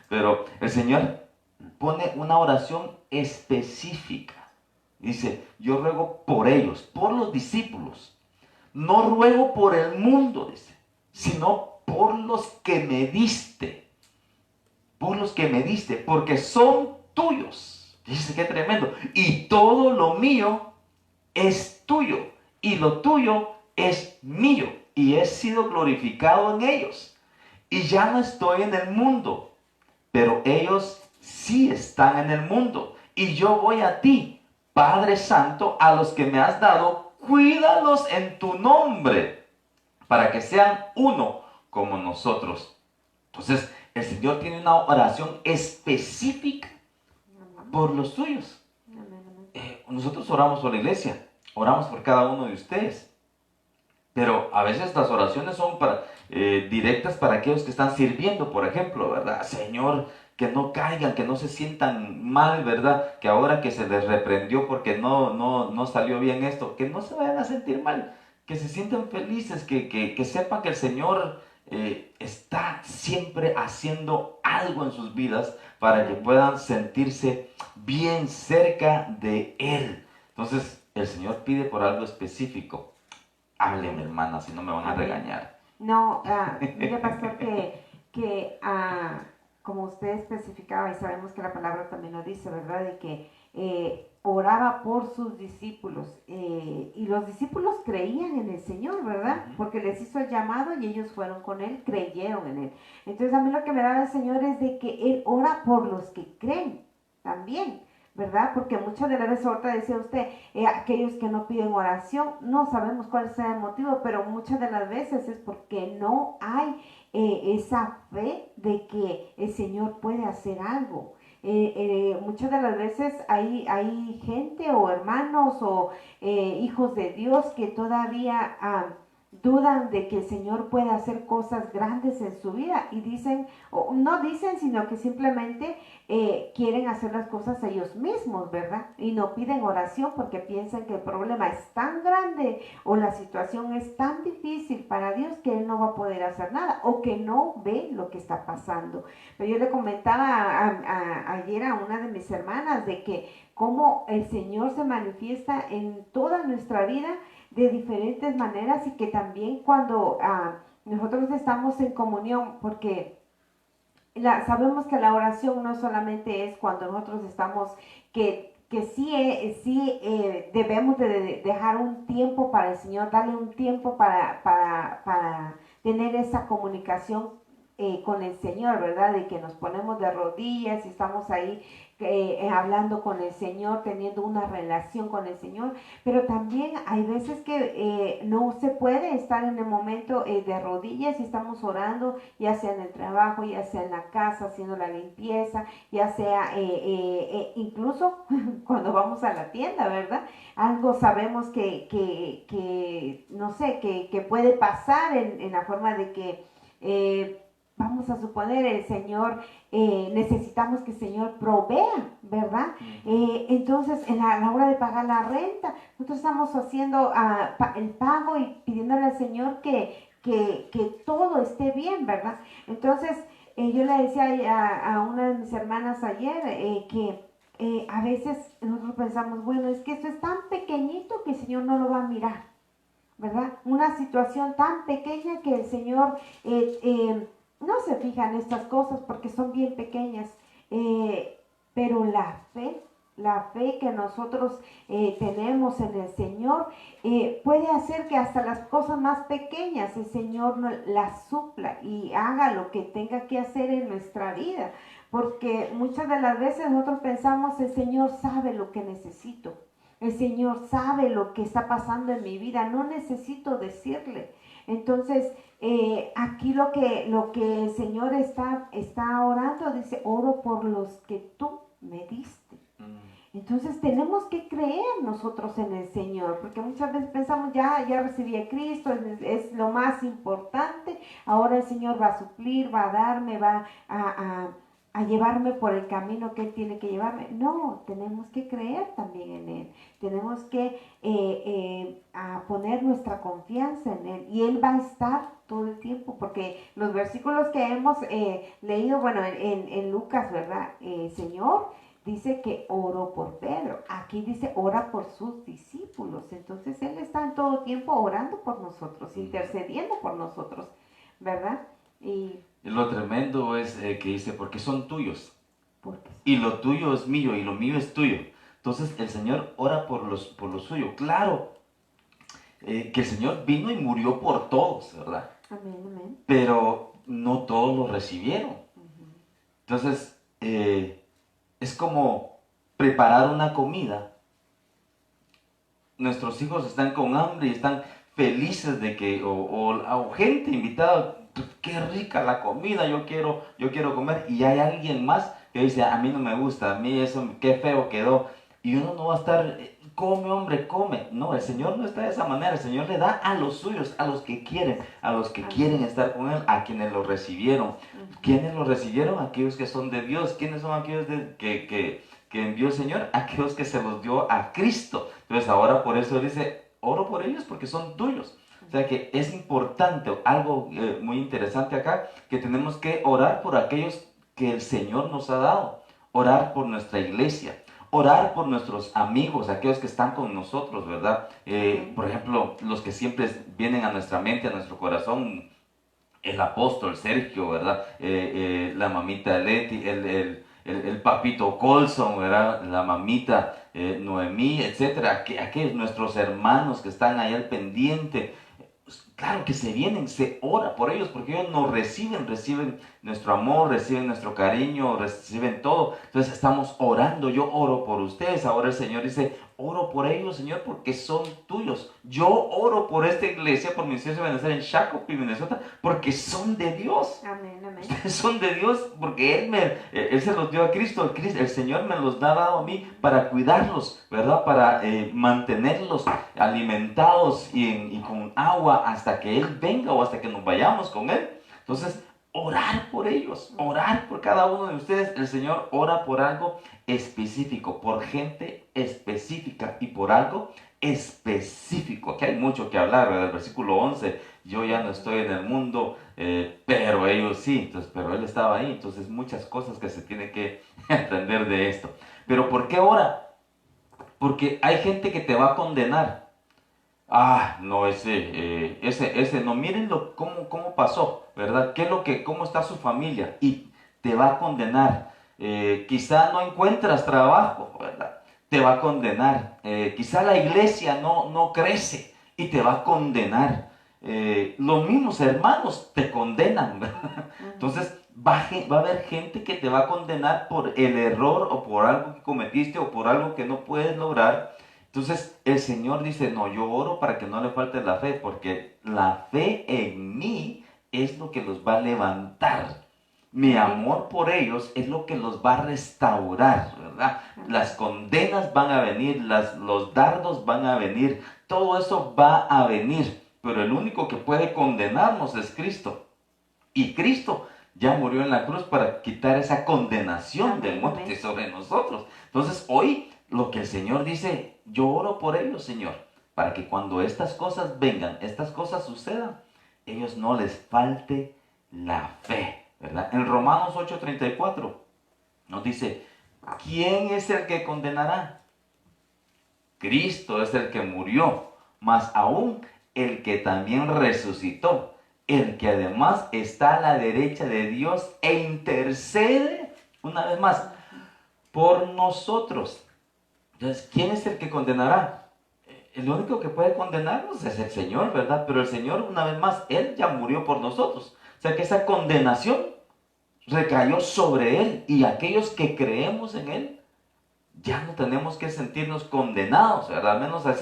Pero el Señor pone una oración específica. Dice, yo ruego por ellos, por los discípulos. No ruego por el mundo, dice, sino por los que me diste. Por los que me diste, porque son tuyos. Dice, qué tremendo. Y todo lo mío es tuyo, y lo tuyo es mío, y he sido glorificado en ellos. Y ya no estoy en el mundo, pero ellos sí están en el mundo. Y yo voy a ti, Padre Santo, a los que me has dado, cuídalos en tu nombre, para que sean uno como nosotros. Entonces, el Señor tiene una oración específica por los suyos. Nosotros oramos por la iglesia, oramos por cada uno de ustedes. Pero a veces las oraciones son directas para aquellos que están sirviendo, por ejemplo, ¿verdad? Señor, que no caigan, que no se sientan mal, ¿verdad? Que ahora que se les reprendió porque no salió bien esto, que no se vayan a sentir mal, que se sientan felices, que sepan que el Señor está siempre haciendo algo en sus vidas para que puedan sentirse bien cerca de Él. Entonces, el Señor pide por algo específico. Hábleme, hermana, si no me van a regañar. No, mire, pastor, como usted especificaba, y sabemos que la palabra también lo dice, ¿verdad? De que oraba por sus discípulos. Y los discípulos creían en el Señor, ¿verdad? Porque les hizo el llamado y ellos fueron con Él, creyeron en Él. Entonces, a mí lo que me da el Señor es de que Él ora por los que creen también, ¿verdad? Porque muchas de las veces, ahorita decía usted, aquellos que no piden oración, no sabemos cuál sea el motivo, pero muchas de las veces es porque no hay esa fe de que el Señor puede hacer algo. Muchas de las veces hay gente o hermanos o hijos de Dios que todavía dudan de que el Señor puede hacer cosas grandes en su vida y dicen, o no dicen, sino que simplemente quieren hacer las cosas ellos mismos, ¿verdad? Y no piden oración porque piensan que el problema es tan grande o la situación es tan difícil para Dios que Él no va a poder hacer nada o que no ve lo que está pasando. Pero yo le comentaba ayer a una de mis hermanas de que cómo el Señor se manifiesta en toda nuestra vida de diferentes maneras y que también cuando nosotros estamos en comunión, porque sabemos que la oración no solamente es cuando nosotros estamos, que sí debemos de dejar un tiempo para el Señor, darle un tiempo para tener esa comunicación con el Señor, ¿verdad? De que nos ponemos de rodillas y estamos ahí hablando con el Señor, teniendo una relación con el Señor, pero también hay veces que no se puede estar en el momento de rodillas y estamos orando, ya sea en el trabajo, ya sea en la casa, haciendo la limpieza, ya sea incluso cuando vamos a la tienda, ¿verdad? Algo sabemos que no sé, que puede pasar en la forma de que vamos a suponer el Señor, necesitamos que el Señor provea, ¿verdad? Entonces, en la hora de pagar la renta, nosotros estamos haciendo el pago y pidiéndole al Señor que todo esté bien, ¿verdad? Entonces, yo le decía a una de mis hermanas ayer que a veces nosotros pensamos, bueno, es que esto es tan pequeñito que el Señor no lo va a mirar, ¿verdad? Una situación tan pequeña que el Señor no se fija en estas cosas porque son bien pequeñas, pero la fe que nosotros tenemos en el Señor puede hacer que hasta las cosas más pequeñas el Señor las supla y haga lo que tenga que hacer en nuestra vida, porque muchas de las veces nosotros pensamos, el Señor sabe lo que necesito, el Señor sabe lo que está pasando en mi vida, no necesito decirle. Entonces, aquí lo que el Señor está orando, dice, oro por los que tú me diste. Entonces tenemos que creer nosotros en el Señor, porque muchas veces pensamos, ya recibí a Cristo, es lo más importante, ahora el Señor va a suplir, va a darme, va a llevarme por el camino que Él tiene que llevarme. No, tenemos que creer también en Él, tenemos que a poner nuestra confianza en Él, y Él va a estar todo el tiempo, porque los versículos que hemos leído, bueno, en Lucas, ¿verdad? Señor dice que oró por Pedro, aquí dice ora por sus discípulos, entonces Él está en todo tiempo orando por nosotros, intercediendo por nosotros, ¿verdad? Y lo tremendo es que dice, porque son tuyos, porque y lo tuyo es mío, y lo mío es tuyo. Entonces el Señor ora por lo suyo. Claro, que el Señor vino y murió por todos, ¿verdad? amén, amén. Pero no todos lo recibieron. Entonces, es como preparar una comida. Nuestros hijos están con hambre y están felices de que, o gente invitada, qué rica la comida, yo quiero comer, y hay alguien más que dice, a mí no me gusta, a mí eso, qué feo quedó, y uno no va a estar, come hombre, come. No, el Señor no está de esa manera. El Señor le da a los suyos, a los que quieren estar con Él, a quienes lo recibieron. ¿Quiénes lo recibieron? Aquellos que son de Dios. ¿Quiénes son aquellos que envió el Señor? Aquellos que se los dio a Cristo. Entonces ahora por eso dice, oro por ellos porque son tuyos. O sea que es importante, algo muy interesante acá, que tenemos que orar por aquellos que el Señor nos ha dado. Orar por nuestra iglesia. Orar por nuestros amigos, aquellos que están con nosotros, ¿verdad? Por ejemplo, los que siempre vienen a nuestra mente, a nuestro corazón, el apóstol Sergio, ¿verdad? La mamita Leti, el papito Colson, ¿verdad? La mamita Noemí, etcétera. Aquellos nuestros hermanos que están ahí al pendiente. Claro que se vienen, se ora por ellos, porque ellos nos reciben nuestro amor, reciben nuestro cariño, reciben todo. Entonces estamos orando, yo oro por ustedes. Ahora el Señor dice, oro por ellos, Señor, porque son tuyos. Yo oro por esta iglesia, por mis hijos de Venezuela, en Shakopee, Minnesota, porque son de Dios. Amén, amén. Ustedes son de Dios porque Él se los dio a Cristo. El Señor me los ha dado a mí para cuidarlos, ¿verdad? Para mantenerlos alimentados y con agua hasta que Él venga o hasta que nos vayamos con Él. Entonces, orar por ellos, orar por cada uno de ustedes. El Señor ora por algo específico, por gente específica y por algo específico. Aquí hay mucho que hablar, ¿verdad? El versículo 11, yo ya no estoy en el mundo, pero ellos sí. Entonces, pero Él estaba ahí. Entonces, muchas cosas que se tienen que entender de esto. Pero ¿por qué ora? Porque hay gente que te va a condenar. Ah, no, ese, no, mírenlo cómo pasó, ¿verdad? ¿Cómo está su familia? Y te va a condenar. Quizá no encuentras trabajo, ¿verdad? Te va a condenar. Quizá la iglesia no crece y te va a condenar. los mismos hermanos te condenan, ¿verdad? Entonces va a haber gente que te va a condenar por el error o por algo que cometiste o por algo que no puedes lograr. Entonces el Señor dice, no, yo oro para que no le falte la fe, porque la fe en mí es lo que los va a levantar. Mi amor por ellos es lo que los va a restaurar, ¿verdad? Las condenas van a venir, los dardos van a venir, todo eso va a venir, pero el único que puede condenarnos es Cristo. Y Cristo ya murió en la cruz para quitar esa condenación de muerte sobre nosotros. Entonces hoy lo que el Señor dice, yo oro por ellos, Señor, para que cuando estas cosas vengan, estas cosas sucedan, ellos no les falte la fe, ¿verdad? En Romanos 8:34 nos dice, ¿quién es el que condenará? Cristo es el que murió, más aún el que también resucitó, el que además está a la derecha de Dios e intercede, una vez más, por nosotros. Entonces, ¿quién es el que condenará? El único que puede condenarnos es el Señor, ¿verdad? Pero el Señor, una vez más, Él ya murió por nosotros. O sea que esa condenación recayó sobre Él y aquellos que creemos en Él, ya no tenemos que sentirnos condenados, ¿verdad? Al menos a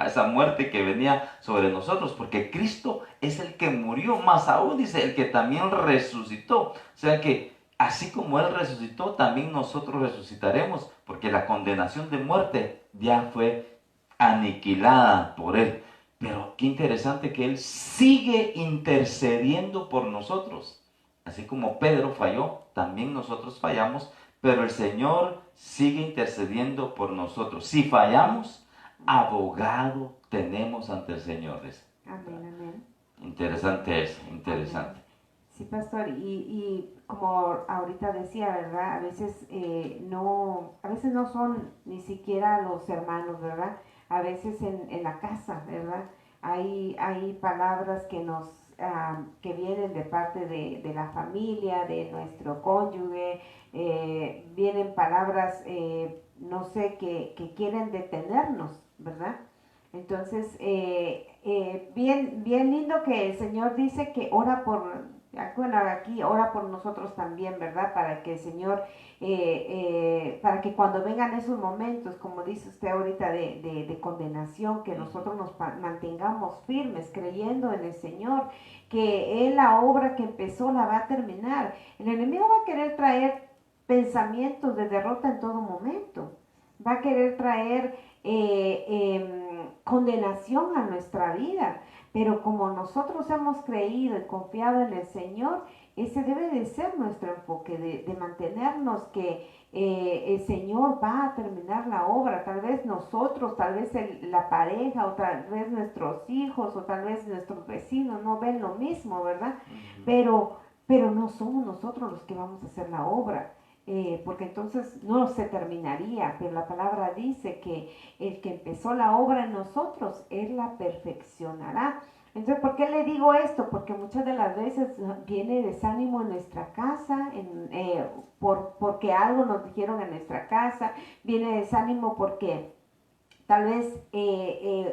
esa muerte que venía sobre nosotros, porque Cristo es el que murió, más aún dice, el que también resucitó. O sea que así como Él resucitó, también nosotros resucitaremos, porque la condenación de muerte ya fue aniquilada por Él. Pero qué interesante que Él sigue intercediendo por nosotros. Así como Pedro falló, también nosotros fallamos, pero el Señor sigue intercediendo por nosotros. Si fallamos, abogado tenemos ante el Señor. Amén, amén. Interesante eso, interesante. Amén. Sí, pastor, y como ahorita decía, ¿verdad? A veces no son ni siquiera los hermanos, ¿verdad? A veces en la casa, ¿verdad? Hay palabras que vienen de parte de la familia, de nuestro cónyuge, vienen palabras, no sé, que quieren detenernos, ¿verdad? Entonces, bien lindo que el Señor dice que ora bueno, aquí ora por nosotros también, ¿verdad? Para que el Señor, para que cuando vengan esos momentos, como dice usted ahorita, de condenación, que nosotros nos mantengamos firmes, creyendo en el Señor, que Él la obra que empezó la va a terminar. El enemigo va a querer traer pensamientos de derrota en todo momento, va a querer traer condenación a nuestra vida, pero como nosotros hemos creído y confiado en el Señor, ese debe de ser nuestro enfoque, de mantenernos que el Señor va a terminar la obra. Tal vez nosotros, tal vez la pareja, o tal vez nuestros hijos, o tal vez nuestros vecinos no ven lo mismo, ¿verdad? Pero no somos nosotros los que vamos a hacer la obra. Porque entonces no se terminaría, pero la palabra dice que el que empezó la obra en nosotros, Él la perfeccionará. Entonces, ¿por qué le digo esto? Porque muchas de las veces viene desánimo en nuestra casa, porque algo nos dijeron en nuestra casa, viene desánimo porque tal vez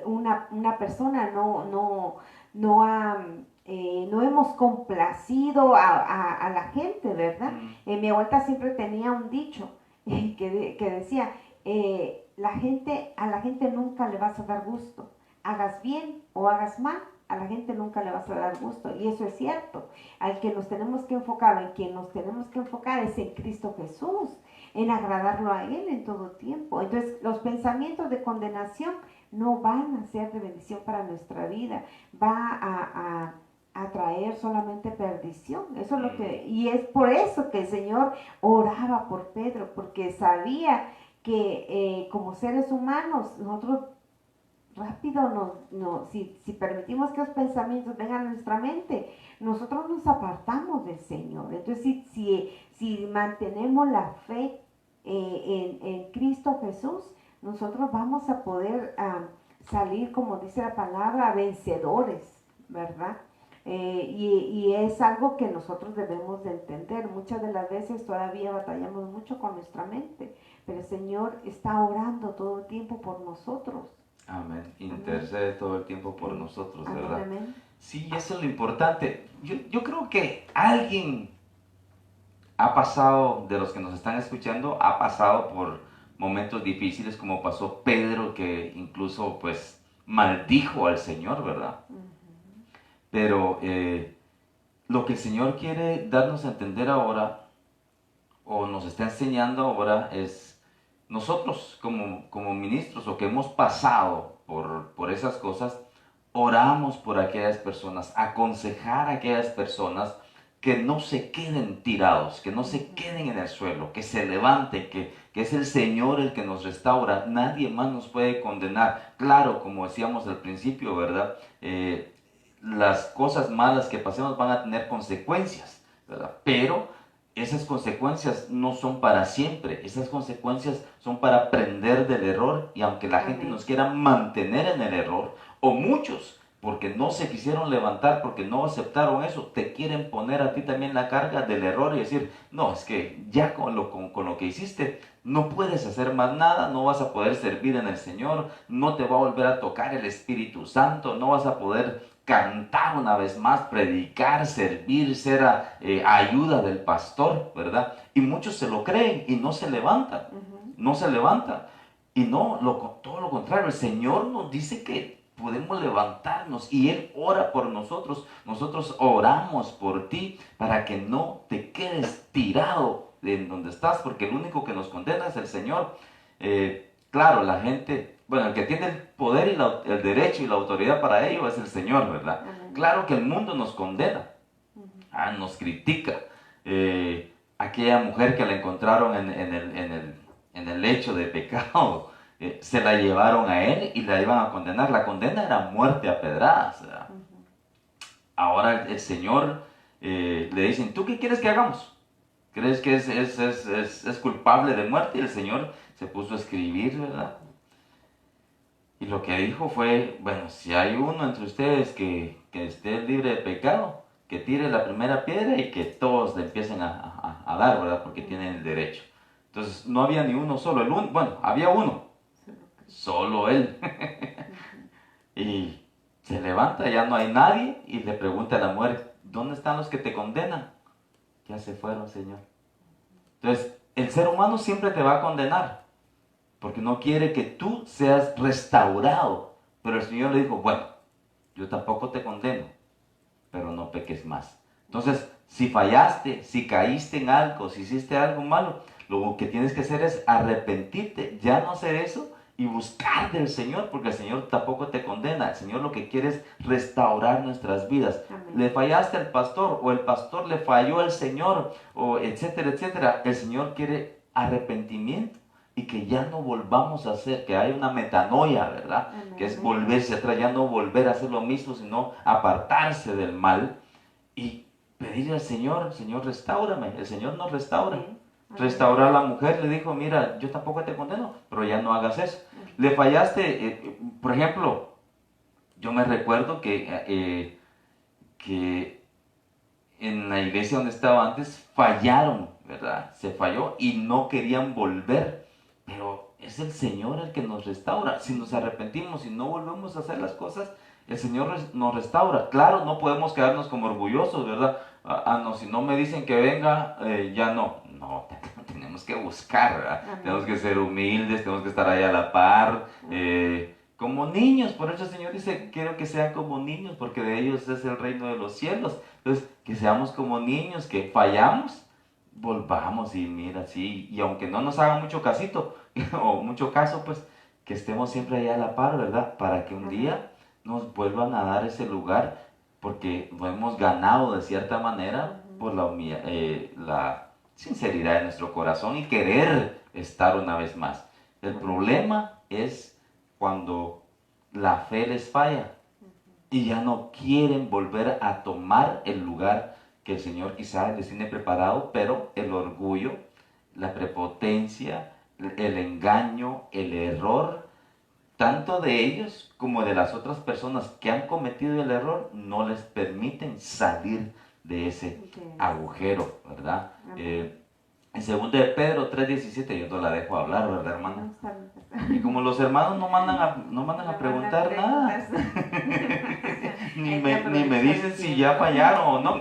una persona no hemos complacido a la gente, ¿verdad? Mi abuelita siempre tenía un dicho que decía, a la gente nunca le vas a dar gusto, hagas bien o hagas mal, a la gente nunca le vas a dar gusto, y eso es cierto. Al que nos tenemos que enfocar, en quien nos tenemos que enfocar es en Cristo Jesús, en agradarlo a Él en todo tiempo. Entonces, los pensamientos de condenación no van a ser de bendición para nuestra vida, va a traer solamente perdición. Eso es lo que, y es por eso que el Señor oraba por Pedro, porque sabía que como seres humanos, nosotros rápido si permitimos que los pensamientos vengan a nuestra mente, nosotros nos apartamos del Señor. Entonces, si mantenemos la fe en Cristo Jesús, nosotros vamos a poder salir, como dice la palabra, vencedores, ¿verdad? Y es algo que nosotros debemos de entender. Muchas de las veces todavía batallamos mucho con nuestra mente, pero el Señor está orando todo el tiempo por nosotros. Amén. Intercede todo el tiempo por nosotros, Amén, ¿verdad? amén. Sí, eso es lo importante. Yo creo que alguien ha pasado, de los que nos están escuchando, ha pasado por momentos difíciles como pasó Pedro, que incluso pues maldijo al Señor, ¿verdad? Ujú. Pero lo que el Señor quiere darnos a entender ahora, o nos está enseñando ahora, es nosotros como ministros o que hemos pasado por esas cosas, oramos por aquellas personas, aconsejar a aquellas personas que no se queden tirados, que no se queden en el suelo, que se levanten, que es el Señor el que nos restaura, nadie más nos puede condenar. Claro, como decíamos al principio, ¿verdad? Las cosas malas que pasemos van a tener consecuencias, ¿verdad? Pero esas consecuencias no son para siempre, esas consecuencias son para aprender del error y aunque la gente Amén. nos quiera mantener en el error, o muchos, porque no se quisieron levantar, porque no aceptaron eso, te quieren poner a ti también la carga del error y decir, no, es que ya con lo que hiciste no puedes hacer más nada, no vas a poder servir en el Señor, no te va a volver a tocar el Espíritu Santo, no vas a poder cantar una vez más, predicar, servir, ser ayuda del pastor, ¿verdad? Y muchos se lo creen y no se levantan, Ujú. no se levantan. Y no, todo lo contrario, el Señor nos dice que podemos levantarnos y Él ora por nosotros. Nosotros oramos por ti para que no te quedes tirado en donde estás, porque el único que nos condena es el Señor. Claro, la gente, bueno, el que tiene el poder y el derecho y la autoridad para ello es el Señor, ¿verdad? Amén. Claro que el mundo nos condena, Ujú. nos critica. Aquella mujer que la encontraron en el lecho de pecado, se la llevaron a él y la iban a condenar. La condena era muerte a pedradas, ¿verdad? Ujú. Ahora el Señor le dicen, ¿tú qué quieres que hagamos? ¿Crees que es culpable de muerte? Y el Señor se puso a escribir, ¿verdad? Y lo que dijo fue, bueno, si hay uno entre ustedes que esté libre de pecado, que tire la primera piedra y que todos le empiecen a dar, ¿verdad? Porque tienen el derecho. Entonces no había ni uno solo, bueno, había uno, solo él. Y se levanta, ya no hay nadie y le pregunta a la mujer, ¿dónde están los que te condenan? Ya se fueron, Señor. Entonces, el ser humano siempre te va a condenar, porque no quiere que tú seas restaurado. Pero el Señor le dijo, bueno, yo tampoco te condeno, pero no peques más. Entonces, si fallaste, si caíste en algo, si hiciste algo malo, lo que tienes que hacer es arrepentirte, ya no hacer eso y buscar del Señor, porque el Señor tampoco te condena. El Señor lo que quiere es restaurar nuestras vidas. Amén. Le fallaste al pastor o el pastor le falló al Señor, o etcétera, etcétera. El Señor quiere arrepentimiento y que ya no volvamos a hacer, que hay una metanoia, ¿verdad? Amén. Que es volverse atrás, ya no volver a hacer lo mismo, sino apartarse del mal y pedirle al Señor, Señor, restáurame. El Señor nos restaura. Amén. Restaurar a la mujer, le dijo, mira, yo tampoco te condeno, pero ya no hagas eso. Le fallaste, por ejemplo, yo me recuerdo que en la iglesia donde estaba antes fallaron, ¿verdad? Se falló y no querían volver, pero es el Señor el que nos restaura. Si nos arrepentimos y no volvemos a hacer las cosas, el Señor nos restaura. Claro, no podemos quedarnos como orgullosos, ¿verdad? No, si no me dicen que venga, ya no. No, tenemos que buscar, ¿verdad? Amén. Tenemos que ser humildes, tenemos que estar ahí a la par. Como niños, por eso el Señor dice, quiero que sean como niños, porque de ellos es el reino de los cielos. Entonces, que seamos como niños, que fallamos, volvamos y mira, sí, y aunque no nos haga mucho casito, o mucho caso, pues, que estemos siempre allá a la par, ¿verdad? Para que un Ajá. día nos vuelvan a dar ese lugar, porque lo hemos ganado de cierta manera por la sinceridad de nuestro corazón y querer estar una vez más. El problema es cuando la fe les falla y ya no quieren volver a tomar el lugar que el Señor quizás les tiene preparado, pero el orgullo, la prepotencia, el engaño, el error, tanto de ellos como de las otras personas que han cometido el error, no les permiten salir de ese agujero, ¿verdad? Amén. En 2 de Pedro 3:17, yo no la dejo hablar, ¿verdad, hermana? No, está bien. Y como los hermanos no mandan a preguntar nada, ni me dicen si ya fallaron o no.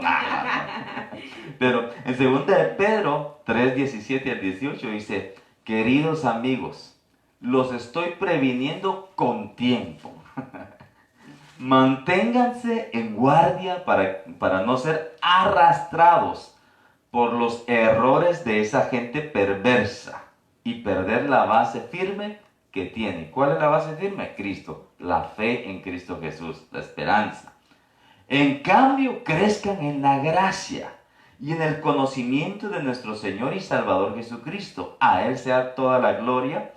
Pero en 2 de Pedro 3, 17 al 18 dice, queridos amigos, los estoy previniendo con tiempo. Manténganse en guardia para no ser arrastrados por los errores de esa gente perversa y perder la base firme que tiene. ¿Cuál es la base firme? Cristo, la fe en Cristo Jesús, la esperanza. En cambio, crezcan en la gracia y en el conocimiento de nuestro Señor y Salvador Jesucristo. A Él sea toda la gloria,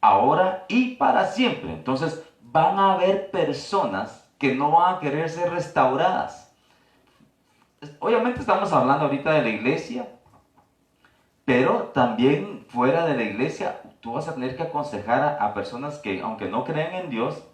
ahora y para siempre. Entonces, van a haber personas que no van a querer ser restauradas. Obviamente estamos hablando ahorita de la iglesia, pero también fuera de la iglesia, tú vas a tener que aconsejar a personas que, aunque no creen en Dios,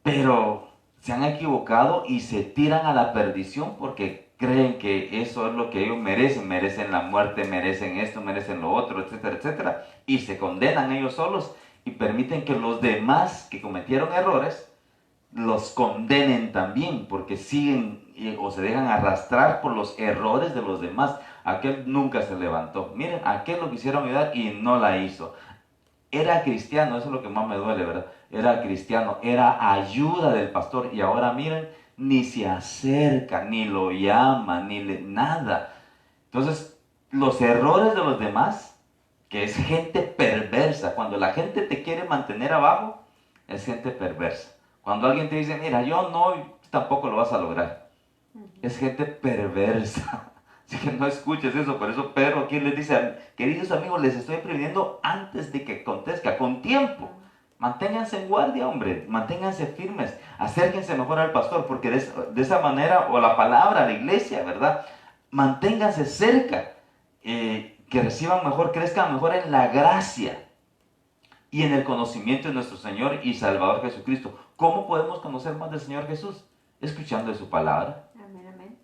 pero se han equivocado y se tiran a la perdición porque creen que eso es lo que ellos merecen. Merecen la muerte, merecen esto, merecen lo otro, etcétera, etcétera. Y se condenan ellos solos y permiten que los demás que cometieron errores los condenen también porque siguen o se dejan arrastrar por los errores de los demás. Aquel nunca se levantó. Miren, aquel lo quisieron ayudar y no la hizo. Era cristiano, eso es lo que más me duele, ¿verdad? Era cristiano, era ayuda del pastor y ahora miren, ni se acerca, ni lo llama, nada. Entonces, los errores de los demás, que es gente perversa, cuando la gente te quiere mantener abajo, es gente perversa. Cuando alguien te dice, mira, yo no, tampoco lo vas a lograr. Es gente perversa. Así que no escuches eso. Por eso Pedro aquí les dice, queridos amigos, les estoy previniendo antes de que acontezca, con tiempo. Manténganse en guardia, hombre. Manténganse firmes. Acérquense mejor al pastor, porque de esa manera, o la palabra, la iglesia, ¿verdad? Manténganse cerca. Que reciban mejor, crezcan mejor en la gracia y en el conocimiento de nuestro Señor y Salvador Jesucristo. ¿Cómo podemos conocer más del Señor Jesús? Escuchando de su palabra. Amén, amén.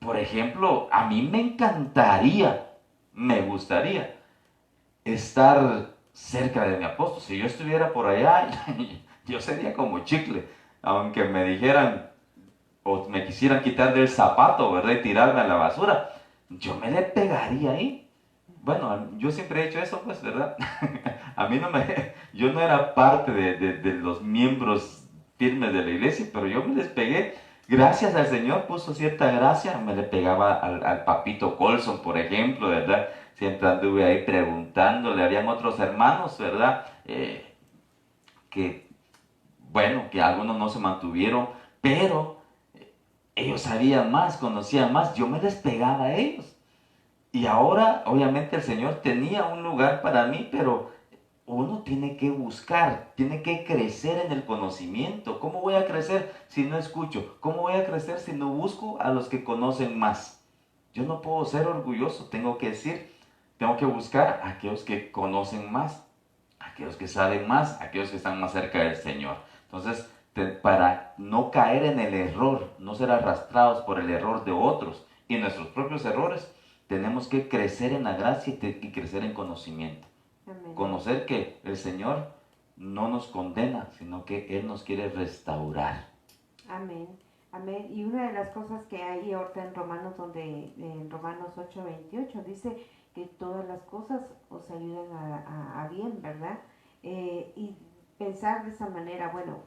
Por ejemplo, a mí me encantaría, me gustaría estar cerca de mi apóstol. Si yo estuviera por allá, yo sería como chicle. Aunque me dijeran o me quisieran quitar del zapato, ¿verdad? Y tirarme a la basura, yo me le pegaría ahí. Bueno, yo siempre he hecho eso, pues, ¿verdad? A mí yo no era parte de los miembros firmes de la iglesia, pero yo me les pegué. Gracias al Señor puso cierta gracia, me le pegaba al papito Colson, por ejemplo, ¿verdad? Siempre anduve ahí preguntándole, habían otros hermanos, ¿verdad? Que, bueno, que algunos no se mantuvieron, pero ellos sabían más, conocían más, yo me les pegaba a ellos. Y ahora, obviamente, el Señor tenía un lugar para mí, pero uno tiene que buscar, tiene que crecer en el conocimiento. ¿Cómo voy a crecer si no escucho? ¿Cómo voy a crecer si no busco a los que conocen más? Yo no puedo ser orgulloso, tengo que decir, tengo que buscar a aquellos que conocen más, a aquellos que saben más, a aquellos que están más cerca del Señor. Entonces, para no caer en el error, no ser arrastrados por el error de otros y nuestros propios errores, tenemos que crecer en la gracia y crecer en conocimiento. Amén. Conocer que el Señor no nos condena, sino que Él nos quiere restaurar. Amén. Amén. Y una de las cosas que hay ahorita en Romanos, en Romanos 8:28, dice que todas las cosas os ayudan a bien, ¿verdad? Y pensar de esa manera, bueno,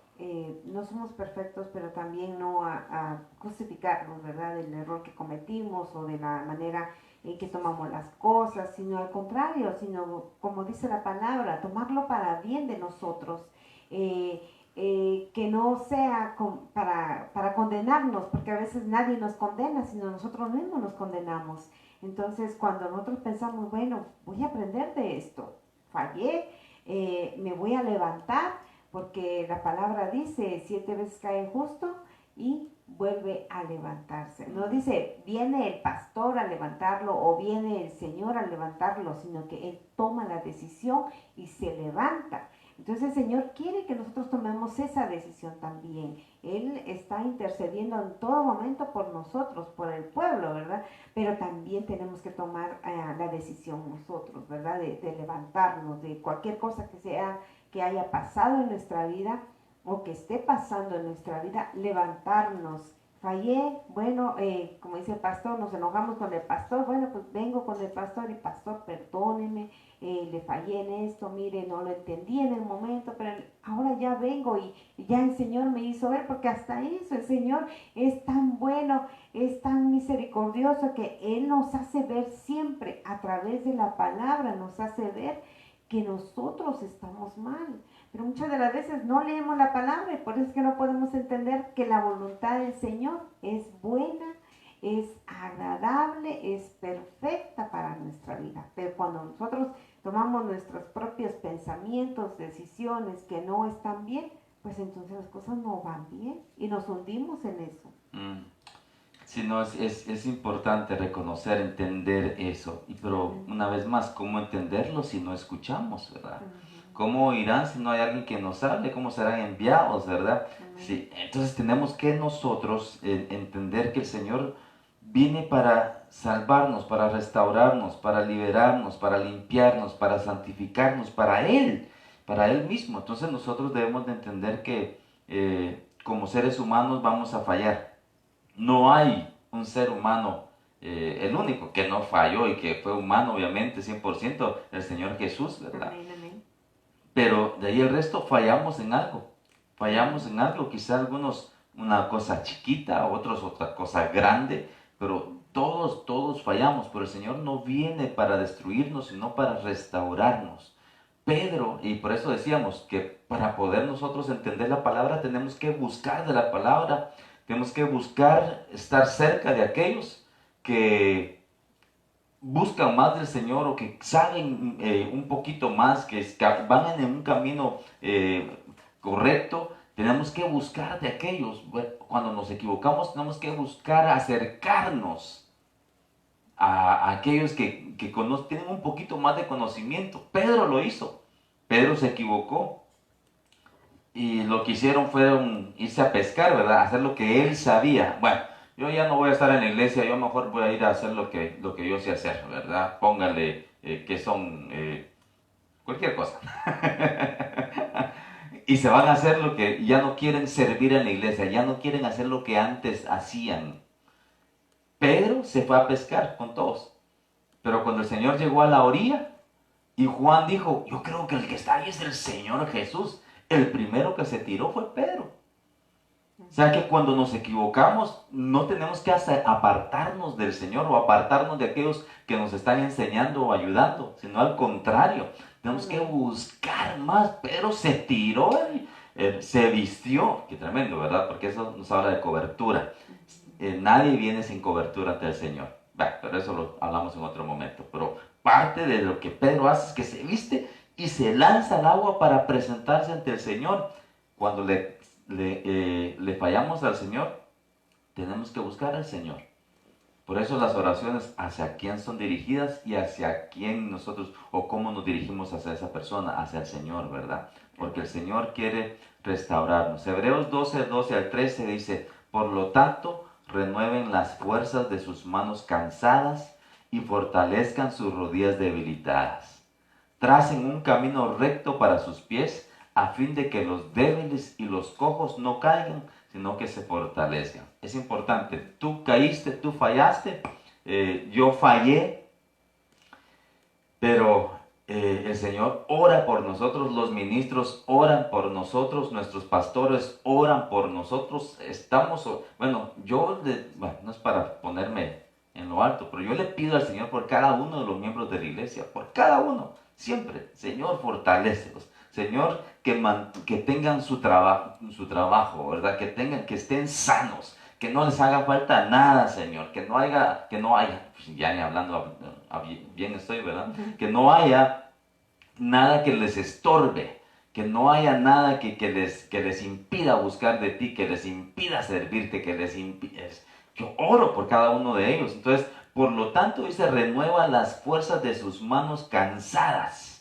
no somos perfectos, pero también no a justificarnos, ¿verdad? Del error que cometimos o de la manera en que tomamos las cosas, sino al contrario, sino como dice la palabra, tomarlo para bien de nosotros, que no sea para condenarnos, porque a veces nadie nos condena, sino nosotros mismos nos condenamos. Entonces, cuando nosotros pensamos, bueno, voy a aprender de esto, fallé, me voy a levantar, porque la palabra dice, 7 veces cae el justo y vuelve a levantarse. No dice, viene el pastor a levantarlo o viene el Señor a levantarlo, sino que Él toma la decisión y se levanta. Entonces el Señor quiere que nosotros tomemos esa decisión también. Él está intercediendo en todo momento por nosotros, por el pueblo, ¿verdad? Pero también tenemos que tomar la decisión nosotros, ¿verdad? De levantarnos de cualquier cosa que sea, que haya pasado en nuestra vida o que esté pasando en nuestra vida, levantarnos. Fallé, bueno, como dice el pastor, nos enojamos con el pastor, bueno, pues vengo con el pastor y pastor, perdóneme, le fallé en esto, mire, no lo entendí en el momento, pero ahora ya vengo y ya el Señor me hizo ver, porque hasta eso el Señor es tan bueno, es tan misericordioso, que Él nos hace ver siempre a través de la palabra, nos hace ver que nosotros estamos mal. Pero muchas de las veces no leemos la palabra y por eso es que no podemos entender que la voluntad del Señor es buena, es agradable, es perfecta para nuestra vida. Pero cuando nosotros tomamos nuestros propios pensamientos, decisiones que no están bien, pues entonces las cosas no van bien y nos hundimos en eso. Sí, no, es importante reconocer, entender eso. Pero una vez más, ¿cómo entenderlo si no escuchamos, verdad? ¿Cómo irán si no hay alguien que nos hable? ¿Cómo serán enviados, verdad? Sí, entonces tenemos que nosotros entender que el Señor viene para salvarnos, para restaurarnos, para liberarnos, para limpiarnos, para santificarnos, para Él mismo. Entonces nosotros debemos de entender que como seres humanos vamos a fallar. No hay un ser humano, el único que no falló y que fue humano, obviamente, 100%, el Señor Jesús, ¿verdad? Amén, amén. Pero de ahí el resto fallamos en algo, quizá algunos una cosa chiquita, otros otra cosa grande, pero todos fallamos, pero el Señor no viene para destruirnos, sino para restaurarnos. Pedro, y por eso decíamos que para poder nosotros entender la palabra tenemos que buscar de la palabra, tenemos que buscar estar cerca de aquellos que buscan más del Señor o que saben un poquito más, que van en un camino correcto. Tenemos que buscar de aquellos. Cuando nos equivocamos tenemos que buscar acercarnos a aquellos que tienen un poquito más de conocimiento. Pedro lo hizo. Pedro se equivocó. Y lo que hicieron fue irse a pescar, ¿verdad? Hacer lo que él sabía. Bueno, yo ya no voy a estar en la iglesia, yo mejor voy a ir a hacer lo que yo sé hacer, ¿verdad? Póngale que son cualquier cosa. Y se van a hacer lo que ya no quieren servir en la iglesia, ya no quieren hacer lo que antes hacían. Pedro se fue a pescar con todos. Pero cuando el Señor llegó a la orilla y Juan dijo, yo creo que el que está ahí es el Señor Jesús, el primero que se tiró fue Pedro. O sea que cuando nos equivocamos no tenemos que apartarnos del Señor o apartarnos de aquellos que nos están enseñando o ayudando, sino al contrario, tenemos que buscar más. Pedro se tiró, se vistió, qué tremendo, ¿verdad? Porque eso nos habla de cobertura. Nadie viene sin cobertura ante el Señor. Pero eso lo hablamos en otro momento. Pero parte de lo que Pedro hace es que se viste y se lanza al agua para presentarse ante el Señor. Cuando le fallamos al Señor, tenemos que buscar al Señor. Por eso las oraciones hacia quién son dirigidas y hacia quién nosotros o cómo nos dirigimos hacia esa persona, hacia el Señor, ¿verdad? Porque el Señor quiere restaurarnos. Hebreos 12 al 13 dice, por lo tanto, renueven las fuerzas de sus manos cansadas y fortalezcan sus rodillas debilitadas. Tracen un camino recto para sus pies, a fin de que los débiles y los cojos no caigan, sino que se fortalezcan. Es importante, tú caíste, tú fallaste, yo fallé, pero el Señor ora por nosotros, los ministros oran por nosotros, nuestros pastores oran por nosotros. Bueno, no es para ponerme en lo alto, pero yo le pido al Señor por cada uno de los miembros de la iglesia, por cada uno, siempre. Señor, fortalécelos. Señor, que tengan su trabajo, ¿verdad? Que estén sanos, que no les haga falta nada, Señor, que no haya, pues ya ni hablando bien estoy, ¿verdad? Que no haya nada que les estorbe, que no haya nada que les impida buscar de ti, que les impida servirte, Yo oro por cada uno de ellos. Entonces, por lo tanto, dice, renueva las fuerzas de sus manos cansadas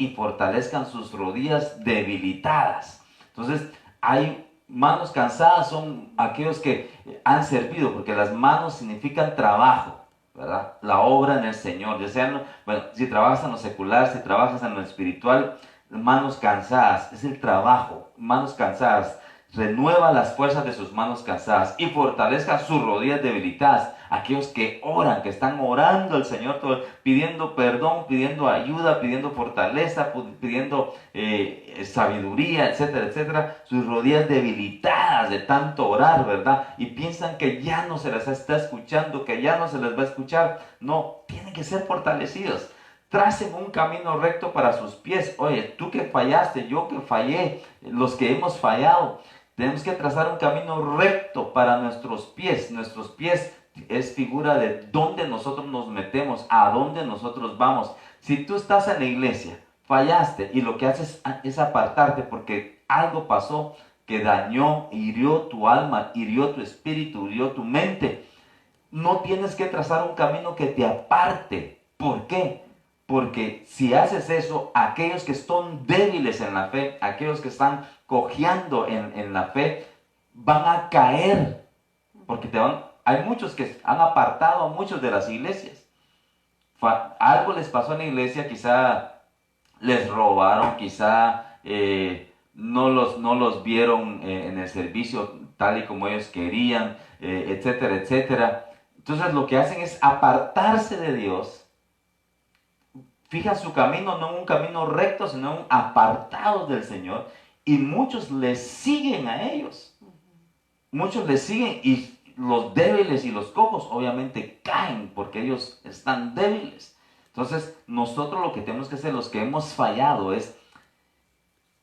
y fortalezcan sus rodillas debilitadas. Entonces, hay manos cansadas, son aquellos que han servido, porque las manos significan trabajo, ¿verdad? La obra en el Señor, ya sea, bueno, si trabajas en lo secular, si trabajas en lo espiritual, manos cansadas, es el trabajo, manos cansadas. Renueva las fuerzas de sus manos cansadas y fortalezca sus rodillas debilitadas. Aquellos que oran, que están orando al Señor, pidiendo perdón, pidiendo ayuda, pidiendo fortaleza, pidiendo sabiduría, etcétera, etcétera. Sus rodillas debilitadas de tanto orar, ¿verdad? Y piensan que ya no se les está escuchando, que ya no se les va a escuchar. No, tienen que ser fortalecidos. Tracen un camino recto para sus pies. Oye, tú que fallaste, yo que fallé, los que hemos fallado. Tenemos que trazar un camino recto para nuestros pies. Nuestros pies es figura de dónde nosotros nos metemos, a dónde nosotros vamos. Si tú estás en la iglesia, fallaste y lo que haces es apartarte porque algo pasó que dañó, hirió tu alma, hirió tu espíritu, hirió tu mente, no tienes que trazar un camino que te aparte. ¿Por qué? Porque si haces eso, aquellos que son débiles en la fe, aquellos que están cojeando en la fe, van a caer. Porque hay muchos que han apartado a muchos de las iglesias. Algo les pasó en la iglesia, quizá les robaron, quizá no los vieron en el servicio tal y como ellos querían, etcétera, etcétera. Entonces lo que hacen es apartarse de Dios. Fijan su camino no en un camino recto, sino en un apartados del Señor. Y muchos les siguen a ellos. Muchos les siguen y los débiles y los cojos obviamente caen porque ellos están débiles. Entonces nosotros lo que tenemos que hacer, los que hemos fallado, es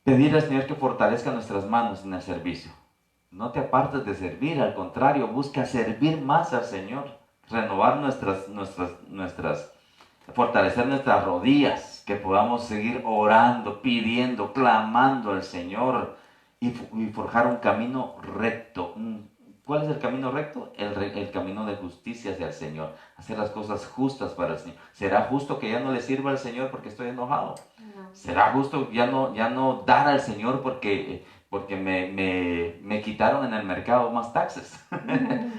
pedir al Señor que fortalezca nuestras manos en el servicio. No te apartes de servir, al contrario, busca servir más al Señor. Renovar fortalecer nuestras rodillas, que podamos seguir orando, pidiendo, clamando al Señor y forjar un camino recto. ¿Cuál es el camino recto? El camino de justicia hacia el Señor. Hacer las cosas justas para el Señor. ¿Será justo que ya no le sirva al Señor porque estoy enojado? No. ¿Será justo ya no dar al Señor porque me quitaron en el mercado más taxes?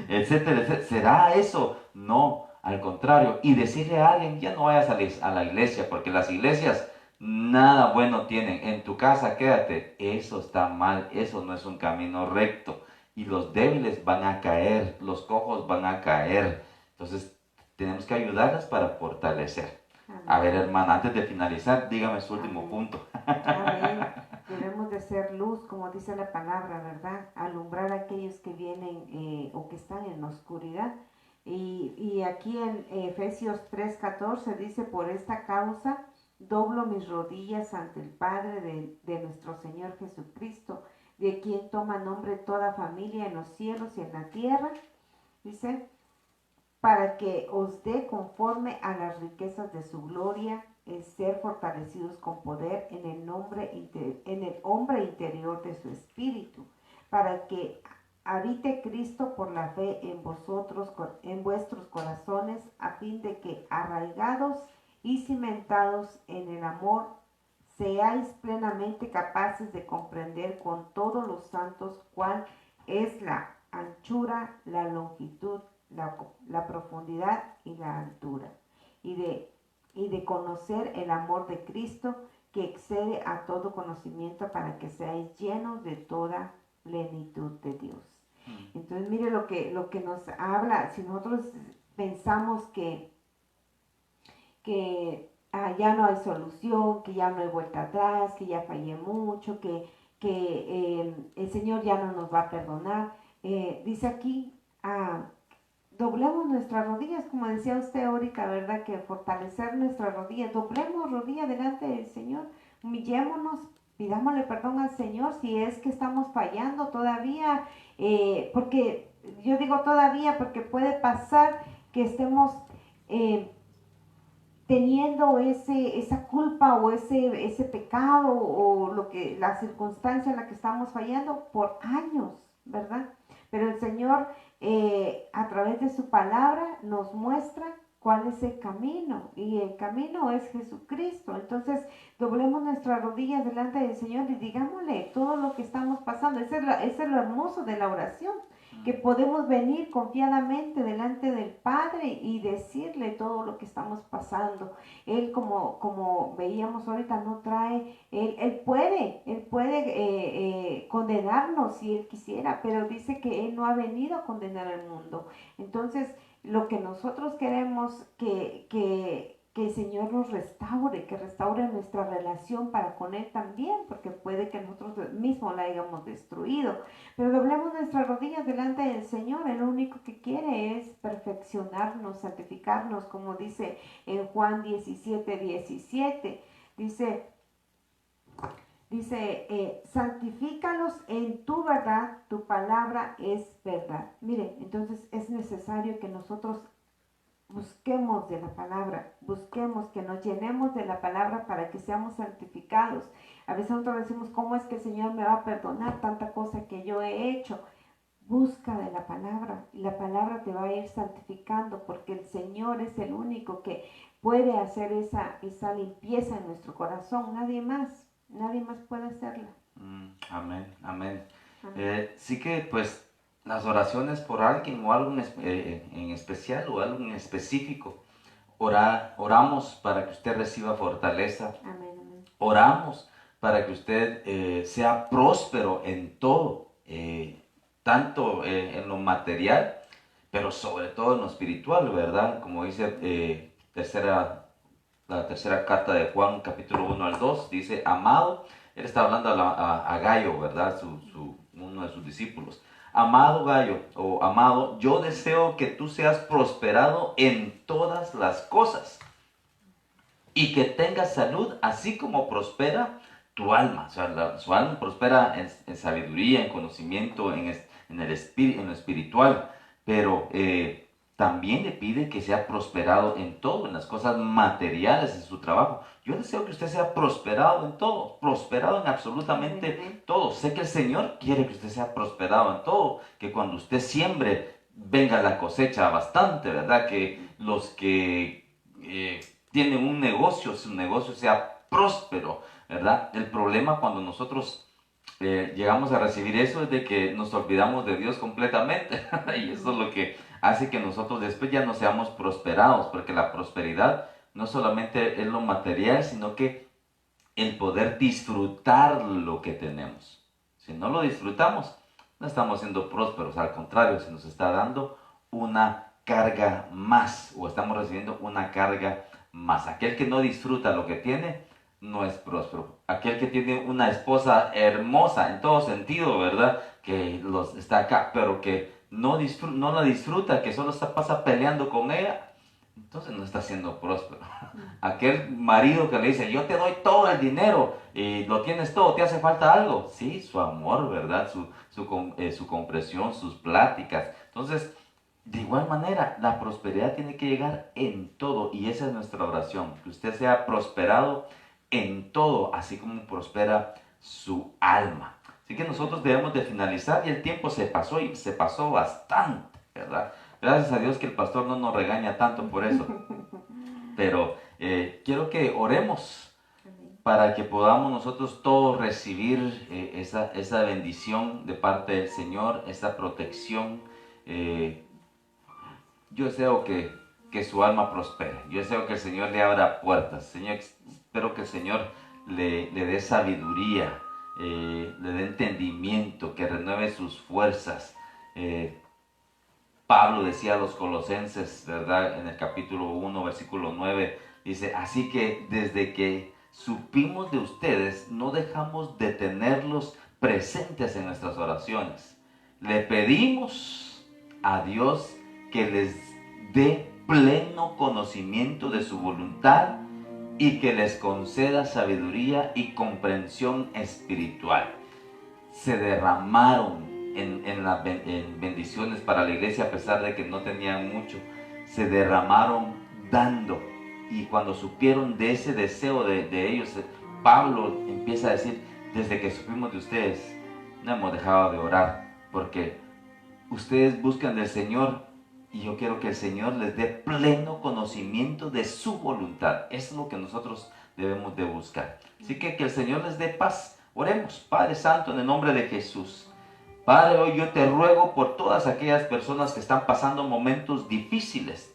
Etcétera, etcétera. ¿Será eso? No. Al contrario, y decirle a alguien, ya no vayas a la iglesia, porque las iglesias nada bueno tienen. En tu casa quédate. Eso está mal, eso no es un camino recto. Y los débiles van a caer, los cojos van a caer. Entonces, tenemos que ayudarles para fortalecer. Amén. A ver, hermana, antes de finalizar, dígame su último punto. Amén. Debemos de ser luz, como dice la palabra, ¿verdad? Alumbrar a aquellos que vienen o que están en la oscuridad. Y aquí en Efesios 3:14 dice, por esta causa doblo mis rodillas ante el Padre de nuestro Señor Jesucristo, de quien toma nombre toda familia en los cielos y en la tierra, dice, para que os dé conforme a las riquezas de su gloria, en ser fortalecidos con poder en el hombre interior de su espíritu, para que habite Cristo por la fe en vosotros, en vuestros corazones, a fin de que arraigados y cimentados en el amor, seáis plenamente capaces de comprender con todos los santos cuál es la anchura, la longitud, la profundidad y la altura, y de conocer el amor de Cristo que excede a todo conocimiento, para que seáis llenos de toda plenitud de Dios. Entonces mire lo que nos habla. Si nosotros pensamos que ya no hay solución, que ya no hay vuelta atrás, que ya fallé mucho, que el Señor ya no nos va a perdonar, dice aquí, doblemos nuestras rodillas, como decía usted ahorita, ¿verdad? Que fortalecer nuestras rodillas, doblemos rodillas delante del Señor, humillémonos, pidámosle perdón al Señor si es que estamos fallando todavía, porque yo digo todavía porque puede pasar que estemos teniendo esa culpa o ese pecado o la circunstancia en la que estamos fallando por años, ¿verdad? Pero el Señor a través de su palabra nos muestra cuál es el camino, y el camino es Jesucristo. Entonces, doblemos nuestras rodillas delante del Señor y digámosle todo lo que estamos pasando. Eso es lo hermoso de la oración, que podemos venir confiadamente delante del Padre y decirle todo lo que estamos pasando. Él, como veíamos ahorita, no trae, Él puede condenarnos si Él quisiera, pero dice que Él no ha venido a condenar al mundo. Entonces, lo que nosotros queremos que el Señor nos restaure, que restaure nuestra relación para con Él también, porque puede que nosotros mismos la hayamos destruido. Pero doblemos nuestras rodillas delante del Señor. Él lo único que quiere es perfeccionarnos, santificarnos, como dice en Juan 17:17. Dice, santifícalos en tu verdad, tu palabra es verdad. Mire, entonces es necesario que nosotros busquemos de la palabra, busquemos que nos llenemos de la palabra para que seamos santificados. A veces nosotros decimos, ¿cómo es que el Señor me va a perdonar tanta cosa que yo he hecho? Busca de la palabra y la palabra te va a ir santificando, porque el Señor es el único que puede hacer esa limpieza en nuestro corazón. Nadie más puede hacerla. Amén, amén. Amén. Sí que pues las oraciones por alguien o algo en especial o algo en específico, oramos para que usted reciba fortaleza, Amén, amén. oramos para que usted sea próspero en todo, tanto en lo material, pero sobre todo en lo espiritual, ¿verdad? Como dice la tercera carta de Juan, capítulo 1 al 2, dice, amado, él está hablando a Gallo, ¿verdad? Uno de sus discípulos. Amado Gallo, o amado, yo deseo que tú seas prosperado en todas las cosas y que tengas salud, así como prospera tu alma. O sea, su alma prospera en sabiduría, en conocimiento, en lo espiritual, pero también le pide que sea prosperado en todo, en las cosas materiales, en su trabajo. Yo deseo que usted sea prosperado en todo, prosperado en absolutamente todo. Sé que el Señor quiere que usted sea prosperado en todo, que cuando usted siembre venga la cosecha bastante, ¿verdad? Que los que tienen un negocio, su negocio sea próspero, ¿verdad? El problema cuando nosotros llegamos a recibir eso es de que nos olvidamos de Dios completamente y eso es lo que hace que nosotros después ya no seamos prosperados, porque la prosperidad no solamente es lo material, sino que el poder disfrutar lo que tenemos. Si no lo disfrutamos, no estamos siendo prósperos, al contrario, se nos está dando una carga más o estamos recibiendo una carga más. Aquel que no disfruta lo que tiene, no es próspero. Aquel que tiene una esposa hermosa en todo sentido, ¿verdad? Que está acá, pero que no la disfruta, que solo pasa peleando con ella, entonces no está siendo próspero. Aquel marido que le dice, yo te doy todo el dinero y lo tienes todo, ¿te hace falta algo? Sí, su amor, ¿verdad? Su comprensión, sus pláticas. Entonces, de igual manera, la prosperidad tiene que llegar en todo y esa es nuestra oración, que usted sea prosperado en todo, así como prospera su alma. Así que nosotros debemos de finalizar y el tiempo se pasó y se pasó bastante, ¿verdad? Gracias a Dios que el pastor no nos regaña tanto por eso. Pero quiero que oremos para que podamos nosotros todos recibir esa bendición de parte del Señor, esa protección. Yo deseo que su alma prospere. Yo deseo que el Señor le abra puertas. Señor, espero que el Señor le dé sabiduría, le dé entendimiento, que renueve sus fuerzas. Pablo decía a los colosenses, ¿verdad? En el capítulo 1, versículo 9, dice, así que desde que supimos de ustedes, no dejamos de tenerlos presentes en nuestras oraciones. Le pedimos a Dios que les dé pleno conocimiento de su voluntad y que les conceda sabiduría y comprensión espiritual. Se derramaron en bendiciones para la iglesia a pesar de que no tenían mucho. Se derramaron dando. Y cuando supieron de ese deseo de ellos, Pablo empieza a decir, desde que supimos de ustedes, no hemos dejado de orar, porque ustedes buscan del Señor Y yo quiero que el Señor les dé pleno conocimiento de su voluntad. Eso es lo que nosotros debemos de buscar. Así que el Señor les dé paz. Oremos, Padre Santo, en el nombre de Jesús. Padre, hoy yo te ruego por todas aquellas personas que están pasando momentos difíciles,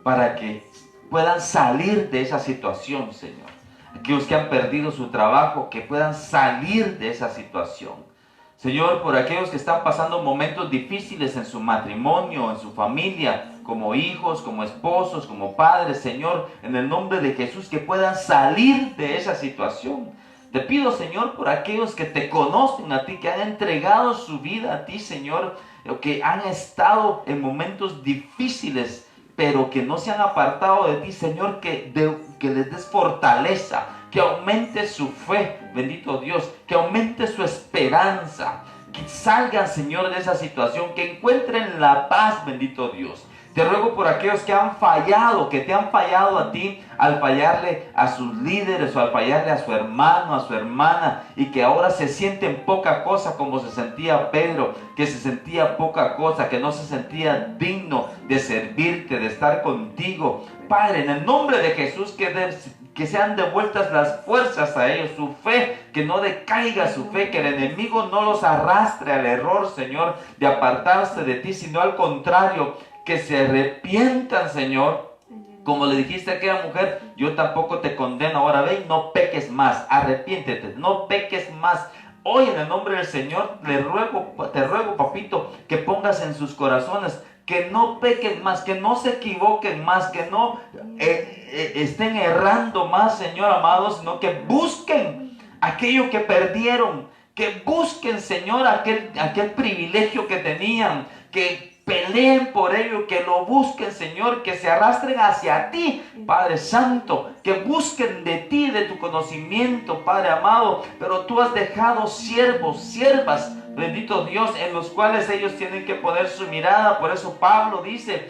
para que puedan salir de esa situación, Señor. Aquellos que han perdido su trabajo, que puedan salir de esa situación. Señor, por aquellos que están pasando momentos difíciles en su matrimonio, en su familia, como hijos, como esposos, como padres, Señor, en el nombre de Jesús, que puedan salir de esa situación. Te pido, Señor, por aquellos que te conocen a ti, que han entregado su vida a ti, Señor, que han estado en momentos difíciles, pero que no se han apartado de ti, Señor, que les des fortaleza, que aumente su fe, bendito Dios, que aumente su esperanza, que salgan, Señor, de esa situación, que encuentren la paz, bendito Dios. Te ruego por aquellos que han fallado, que te han fallado a ti al fallarle a sus líderes o al fallarle a su hermano, a su hermana, y que ahora se sienten poca cosa como se sentía Pedro, que se sentía poca cosa, que no se sentía digno de servirte, de estar contigo. Padre, en el nombre de Jesús, que sean devueltas las fuerzas a ellos, su fe, que no decaiga su fe, que el enemigo no los arrastre al error, Señor, de apartarse de ti, sino al contrario, que se arrepientan, Señor. Como le dijiste a aquella mujer, yo tampoco te condeno, ahora ve y no peques más, arrepiéntete, no peques más. Hoy en el nombre del Señor te ruego, papito, que pongas en sus corazones que no pequen más, que no se equivoquen más, que no estén errando más, Señor amado, sino que busquen aquello que perdieron, que busquen, Señor, aquel privilegio que tenían, que peleen por ello, que lo busquen, Señor, que se arrastren hacia ti, Padre Santo, que busquen de ti, de tu conocimiento, Padre amado. Pero tú has dejado siervos, siervas, bendito Dios, en los cuales ellos tienen que poner su mirada. Por eso Pablo dice: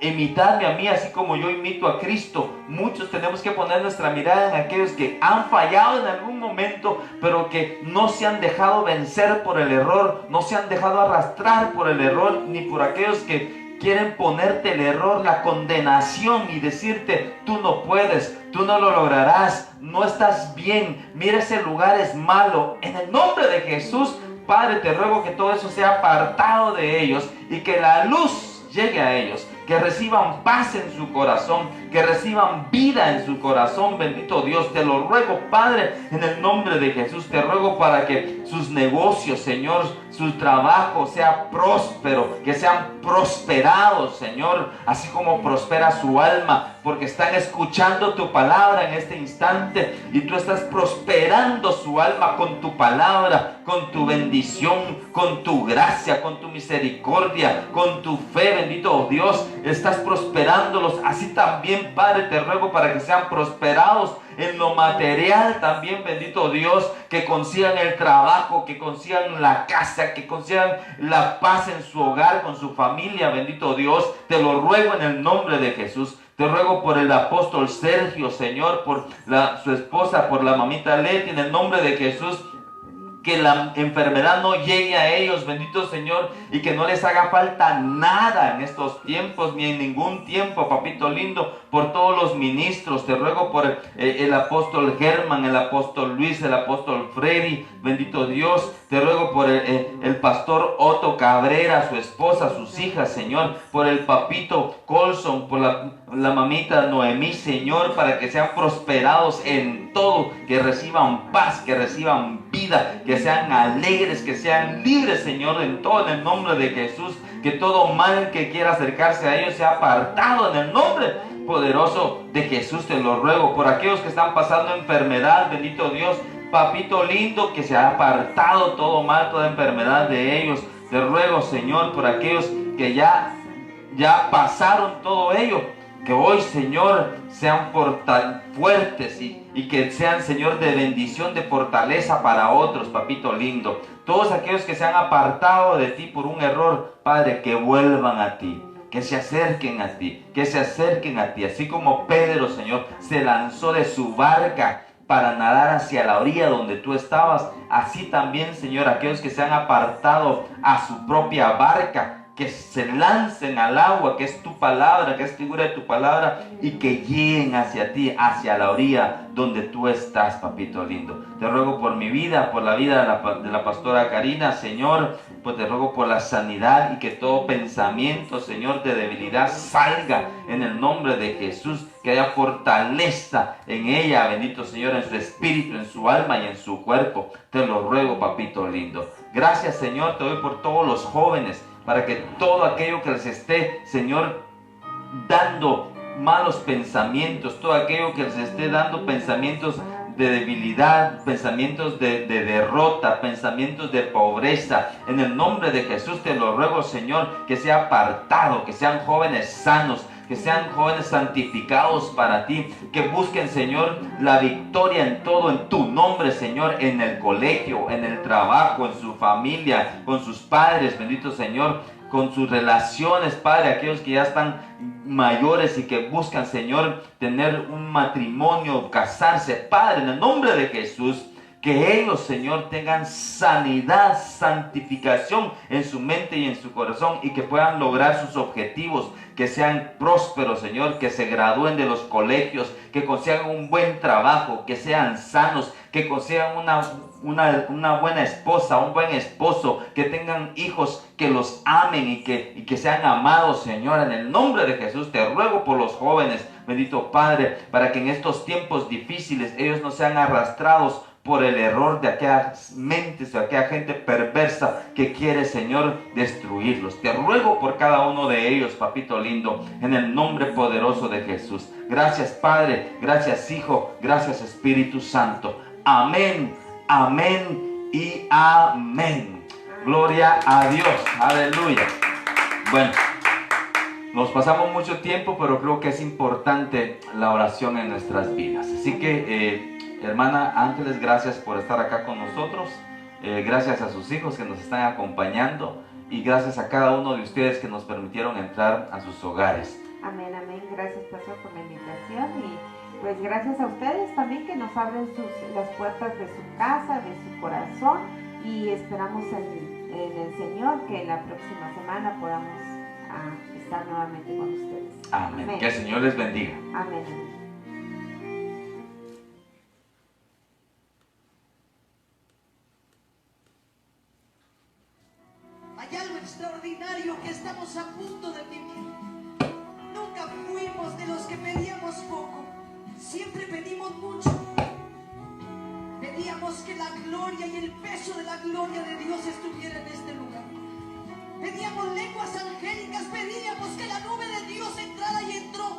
imitadme a mí así como yo imito a Cristo. Muchos tenemos que poner nuestra mirada en aquellos que han fallado en algún momento, pero que no se han dejado vencer por el error, no se han dejado arrastrar por el error, ni por aquellos que quieren ponerte el error, la condenación, y decirte: tú no puedes, tú no lo lograrás, no estás bien, mira, ese lugar es malo. En el nombre de Jesús, Padre, te ruego que todo eso sea apartado de ellos y que la luz llegue a ellos, que reciban paz en su corazón, que reciban vida en su corazón, bendito Dios. Te lo ruego, Padre, en el nombre de Jesús. Te ruego para que sus negocios, Señor, su trabajo sea próspero, que sean prosperados, Señor, así como prospera su alma, porque están escuchando tu palabra en este instante y tú estás prosperando su alma con tu palabra, con tu bendición, con tu gracia, con tu misericordia, con tu fe, bendito Dios. Estás prosperándolos. Así también, Padre, te ruego para que sean prosperados en lo material también, bendito Dios, que consigan el trabajo, que consigan la casa, que consigan la paz en su hogar, con su familia, bendito Dios. Te lo ruego en el nombre de Jesús. Te ruego por el apóstol Sergio, Señor, por su esposa, por la mamita Leti, en el nombre de Jesús. Que la enfermedad no llegue a ellos, bendito Señor, y que no les haga falta nada en estos tiempos, ni en ningún tiempo, papito lindo. Por todos los ministros, te ruego por el apóstol Germán, el apóstol Luis, el apóstol Freddy, bendito Dios. Te ruego por el pastor Otto Cabrera, su esposa, sus hijas, Señor. Por el papito Colson, por la mamita Noemí, Señor, para que sean prosperados en todo, que reciban paz, que reciban vida, que sean alegres, que sean libres, Señor, en todo, en el nombre de Jesús. Que todo mal que quiera acercarse a ellos sea apartado en el nombre poderoso de Jesús. Te lo ruego por aquellos que están pasando enfermedad, bendito Dios, papito lindo, que se ha apartado todo mal, toda enfermedad de ellos. Te ruego, Señor, por aquellos que ya pasaron todo ello, que hoy, Señor, sean fuertes y que sean, Señor, de bendición, de fortaleza para otros, papito lindo. Todos aquellos que se han apartado de ti por un error, Padre, que vuelvan a ti, que se acerquen a ti, que se acerquen a ti. Así como Pedro, Señor, se lanzó de su barca para nadar hacia la orilla donde tú estabas, así también, Señor, aquellos que se han apartado a su propia barca, que se lancen al agua, que es tu palabra, que es figura de tu palabra, y que lleguen hacia ti, hacia la orilla donde tú estás, papito lindo. Te ruego por mi vida, por la vida de la pastora Karina, Señor, pues te ruego por la sanidad y que todo pensamiento, Señor, de debilidad salga en el nombre de Jesús, que haya fortaleza en ella, bendito Señor, en su espíritu, en su alma y en su cuerpo. Te lo ruego, papito lindo. Gracias, Señor, te doy por todos los jóvenes, para que todo aquello que les esté, Señor, dando malos pensamientos, todo aquello que les esté dando pensamientos de debilidad, pensamientos de derrota, pensamientos de pobreza, en el nombre de Jesús te lo ruego, Señor, que sea apartado, que sean jóvenes sanos, que sean jóvenes santificados para ti, que busquen, Señor, la victoria en todo, en tu nombre, Señor, en el colegio, en el trabajo, en su familia, con sus padres, bendito Señor, con sus relaciones, Padre, aquellos que ya están mayores y que buscan, Señor, tener un matrimonio, casarse, Padre, en el nombre de Jesús, que ellos, Señor, tengan sanidad, santificación en su mente y en su corazón, y que puedan lograr sus objetivos, que sean prósperos, Señor, que se gradúen de los colegios, que consigan un buen trabajo, que sean sanos, que consigan una buena esposa, un buen esposo, que tengan hijos que los amen y que sean amados, Señor. En el nombre de Jesús te ruego por los jóvenes, bendito Padre, para que en estos tiempos difíciles ellos no sean arrastrados por el error de aquellas mentes, de aquella gente perversa que quiere, Señor, destruirlos. Te ruego por cada uno de ellos, papito lindo, en el nombre poderoso de Jesús. Gracias, Padre, gracias, Hijo, gracias, Espíritu Santo. Amén, amén y amén. Gloria a Dios, aleluya. Bueno, nos pasamos mucho tiempo, pero creo que es importante la oración en nuestras vidas. Así que, hermana Ángeles, gracias por estar acá con nosotros. Gracias a sus hijos que nos están acompañando. Y gracias a cada uno de ustedes que nos permitieron entrar a sus hogares. Amén, amén. Gracias, pastor, por la invitación. Y pues gracias a ustedes también que nos abren las puertas de su casa, de su corazón. Y esperamos en el Señor que la próxima semana podamos estar nuevamente con ustedes. Amén. Amén. Que el Señor les bendiga. Amén. Hay algo extraordinario que estamos a punto de vivir. Nunca fuimos de los que pedíamos poco. Siempre pedimos mucho. Pedíamos que la gloria y el peso de la gloria de Dios estuviera en este lugar. Pedíamos lenguas angélicas, pedíamos que la nube de Dios entrara y entró.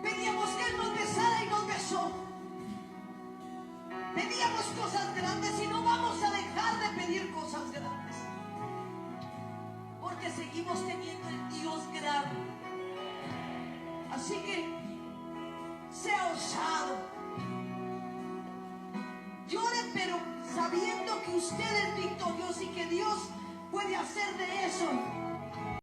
Pedíamos que Él nos besara y nos besó. Pedíamos cosas grandes y no vamos a dejar de pedir cosas grandes. Porque seguimos teniendo el Dios grande. Así que sea osado. Llore, pero sabiendo que usted es victorioso y que Dios puede hacer de eso